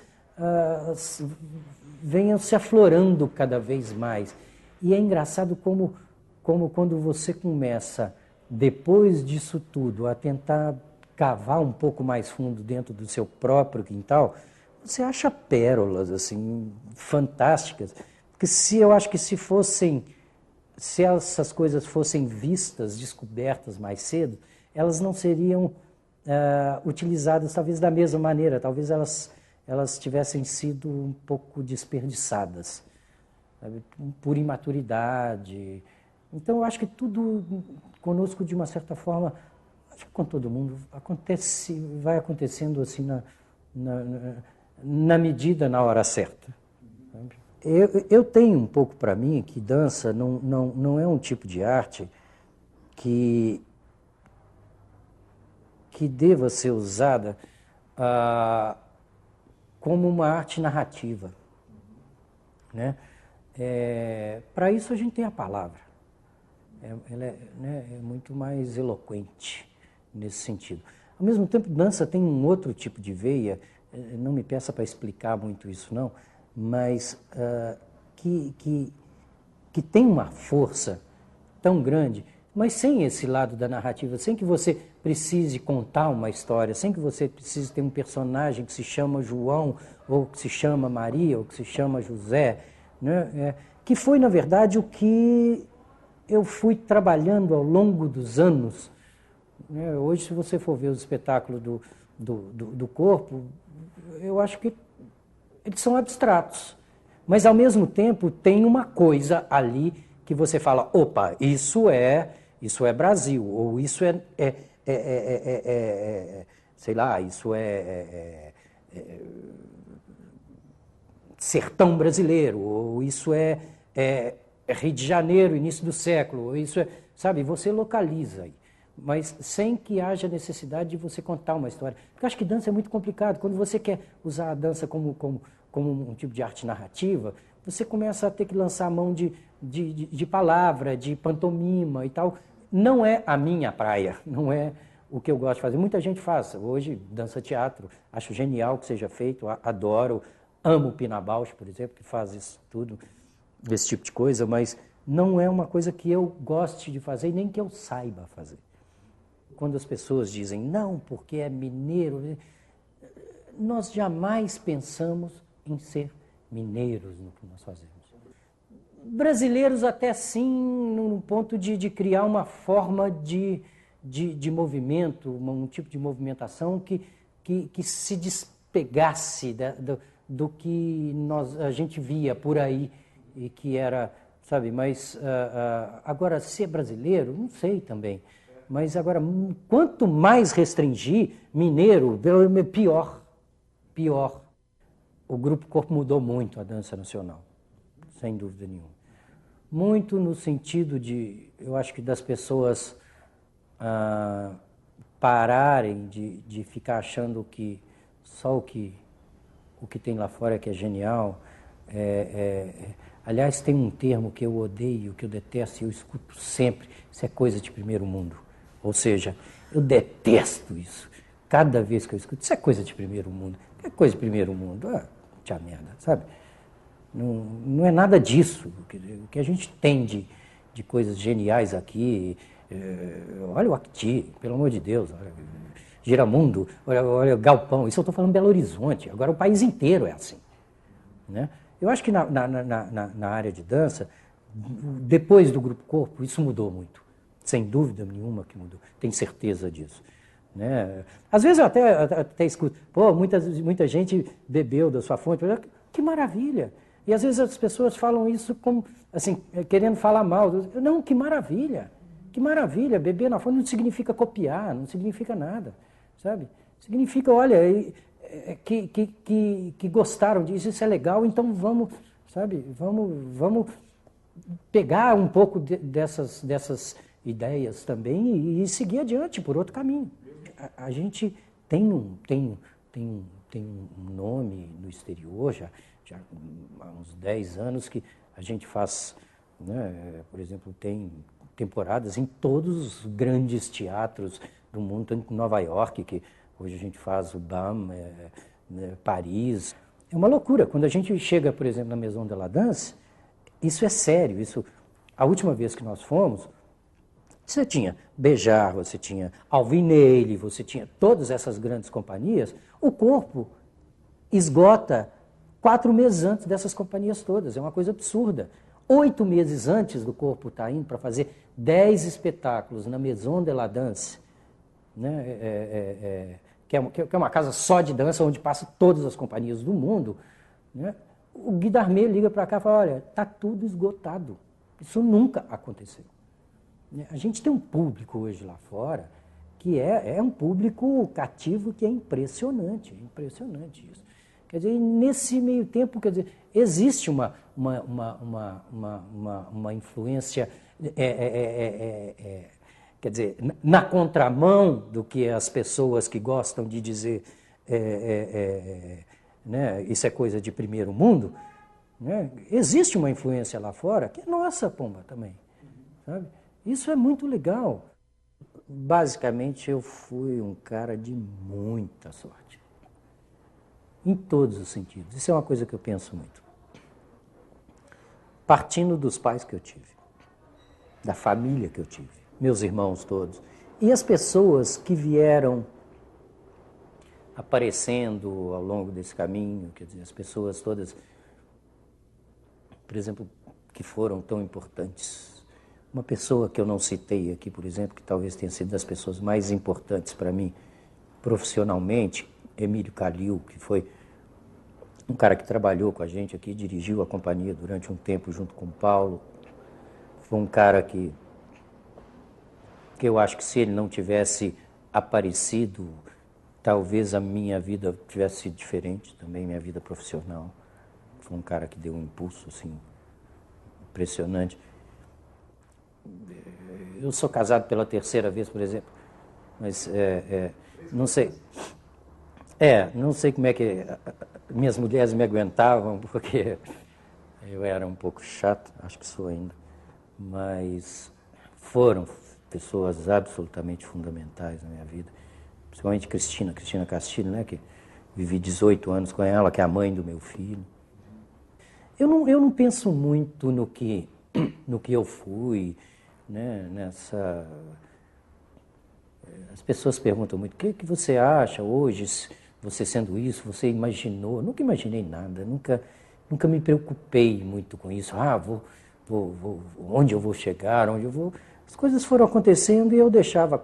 venham se aflorando cada vez mais. E é engraçado como quando você começa, depois disso tudo, a tentar cavar um pouco mais fundo dentro do seu próprio quintal, você acha pérolas, assim, fantásticas. Porque eu acho que se essas coisas fossem vistas, descobertas mais cedo, elas não seriam utilizadas talvez da mesma maneira, talvez elas tivessem sido um pouco desperdiçadas, sabe? Por imaturidade. Então, eu acho que tudo conosco, de uma certa forma, acho que com todo mundo, vai acontecendo assim na medida, na hora certa. Eu tenho um pouco para mim que dança não é um tipo de arte que deva ser usada como uma arte narrativa, né? Para isso a gente tem a palavra. Ela é muito mais eloquente nesse sentido. Ao mesmo tempo, dança tem um outro tipo de veia, não me peça para explicar muito isso não, mas que tem uma força tão grande, mas sem esse lado da narrativa, sem que você precise contar uma história, sem que você precise ter um personagem que se chama João, ou que se chama Maria, ou que se chama José, né? Que foi, na verdade, o que eu fui trabalhando ao longo dos anos. Hoje, se você for ver os espetáculos do corpo, eu acho que eles são abstratos, mas ao mesmo tempo tem uma coisa ali que você fala, opa, isso é Brasil, ou isso sei lá, isso é sertão brasileiro, ou isso é Rio de Janeiro, início do século, ou isso sabe, você localiza aí. mas sem que haja necessidade de você contar uma história. Porque eu acho que dança é muito complicado. Quando você quer usar a dança como um tipo de arte narrativa, você começa a ter que lançar a mão de palavra, de pantomima e tal. Não é a minha praia, não é o que eu gosto de fazer. Muita gente faz. Hoje, dança teatro, acho genial que seja feito, adoro. Amo o Pina Bausch, por exemplo, que faz isso tudo, esse tipo de coisa, mas não é uma coisa que eu goste de fazer e nem que eu saiba fazer. Quando as pessoas dizem, não, porque é mineiro, nós jamais pensamos em ser mineiros no que nós fazemos. Brasileiros até sim, no ponto de criar uma forma de movimento, um tipo de movimentação que se despegasse do que a gente via por aí e que era, sabe, mas agora ser brasileiro, não sei também, mas agora quanto mais restringir mineiro, pior. O Grupo Corpo mudou muito a dança nacional, sem dúvida nenhuma. Muito no sentido eu acho que das pessoas pararem de ficar achando que só o que tem lá fora que é genial. Aliás, tem um termo que eu odeio, que eu detesto e eu escuto sempre, isso é coisa de primeiro mundo. Ou seja, eu detesto isso. Cada vez que eu escuto, isso é coisa de primeiro mundo. É coisa de primeiro mundo, tia merda, sabe? Não é nada disso. O que a gente tem de coisas geniais aqui, olha o Acti, pelo amor de Deus, olha, Giramundo, olha o Galpão, isso eu estou falando Belo Horizonte, agora o país inteiro é assim. Né? Eu acho que na área de dança, depois do Grupo Corpo, isso mudou muito. Sem dúvida nenhuma que mudou, tenho certeza disso. Né? Às vezes eu até escuto, muita gente bebeu da sua fonte, que maravilha. E às vezes as pessoas falam isso como, assim, querendo falar mal. Não, que maravilha, beber na fonte não significa copiar, não significa nada, sabe? Significa, olha, que gostaram disso, isso é legal, então vamos, sabe, vamos pegar um pouco dessas ideias também e seguir adiante por outro caminho. A gente tem um nome no exterior, já há uns 10 anos que a gente faz, né, por exemplo, tem temporadas em todos os grandes teatros do mundo, tanto em Nova York, que hoje a gente faz o BAM, Paris. É uma loucura. Quando a gente chega, por exemplo, na Maison de la Danse, isso é sério. A última vez que nós fomos, você tinha Bejar, você tinha Alvin Ailey, você tinha todas essas grandes companhias. O Corpo esgota 4 meses antes dessas companhias todas. É uma coisa absurda. 8 meses antes do Corpo estar indo para fazer 10 espetáculos na Maison de la Danse, né? Que é uma casa só de dança, onde passam todas as companhias do mundo, né? O Guy Darmé liga para cá e fala, olha, está tudo esgotado. Isso nunca aconteceu. A gente tem um público hoje lá fora que é um público cativo que é impressionante isso. Quer dizer, nesse meio tempo, quer dizer, existe uma influência, quer dizer, na contramão do que as pessoas que gostam de dizer né, isso é coisa de primeiro mundo, né? Existe uma influência lá fora que é nossa, pomba, também. Sabe? Isso é muito legal. Basicamente, eu fui um cara de muita sorte. Em todos os sentidos. Isso é uma coisa que eu penso muito. Partindo dos pais que eu tive, da família que eu tive, meus irmãos todos, e as pessoas que vieram aparecendo ao longo desse caminho, quer dizer, as pessoas todas, por exemplo, que foram tão importantes. Uma pessoa que eu não citei aqui, por exemplo, que talvez tenha sido das pessoas mais importantes para mim profissionalmente, Emílio Calil, que foi um cara que trabalhou com a gente aqui, dirigiu a companhia durante um tempo junto com o Paulo. Foi um cara que eu acho que se ele não tivesse aparecido, talvez a minha vida tivesse sido diferente, também minha vida profissional. Foi um cara que deu um impulso assim, impressionante. Eu sou casado pela terceira vez, por exemplo, mas não sei. Não sei como é que minhas mulheres me aguentavam, porque eu era um pouco chato, acho que sou ainda, mas foram pessoas absolutamente fundamentais na minha vida, principalmente Cristina Castilho, né, que vivi 18 anos com ela, que é a mãe do meu filho. Eu não penso muito no que eu fui, né, nessa... As pessoas perguntam muito, o que você acha hoje, você sendo isso, você imaginou? Eu nunca imaginei nada, nunca me preocupei muito com isso. Onde eu vou chegar, onde eu vou... As coisas foram acontecendo e eu deixava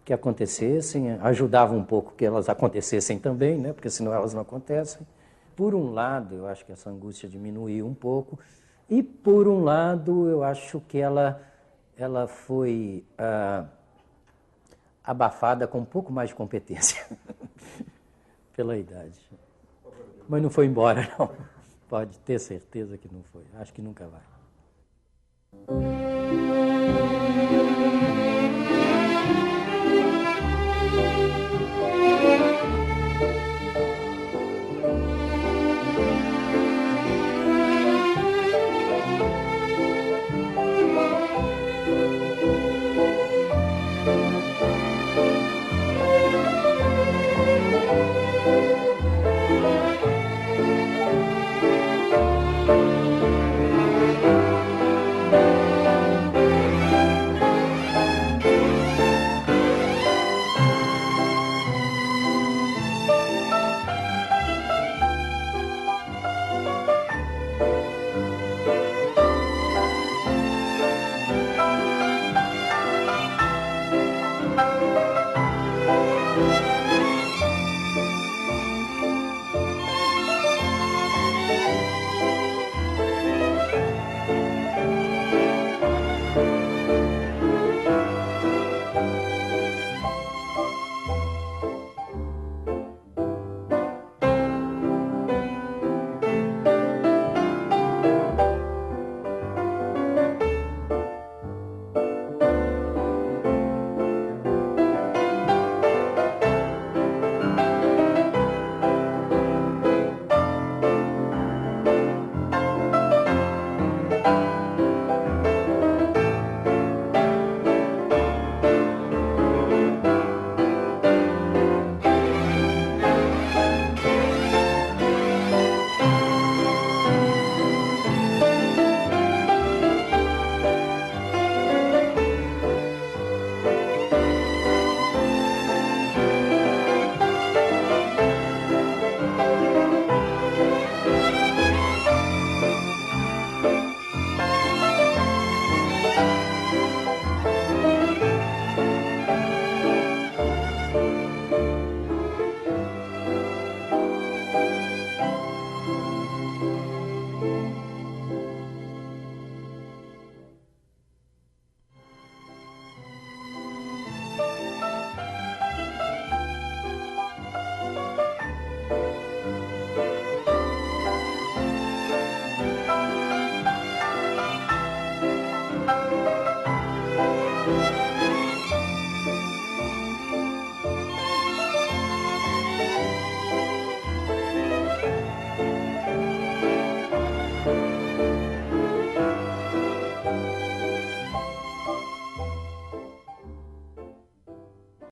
que acontecessem, ajudava um pouco que elas acontecessem também, né? Porque senão elas não acontecem. Por um lado, eu acho que essa angústia diminuiu um pouco, e por um lado, eu acho que ela foi abafada com um pouco mais de competência pela idade. Mas não foi embora, não. Pode ter certeza que não foi. Acho que nunca vai.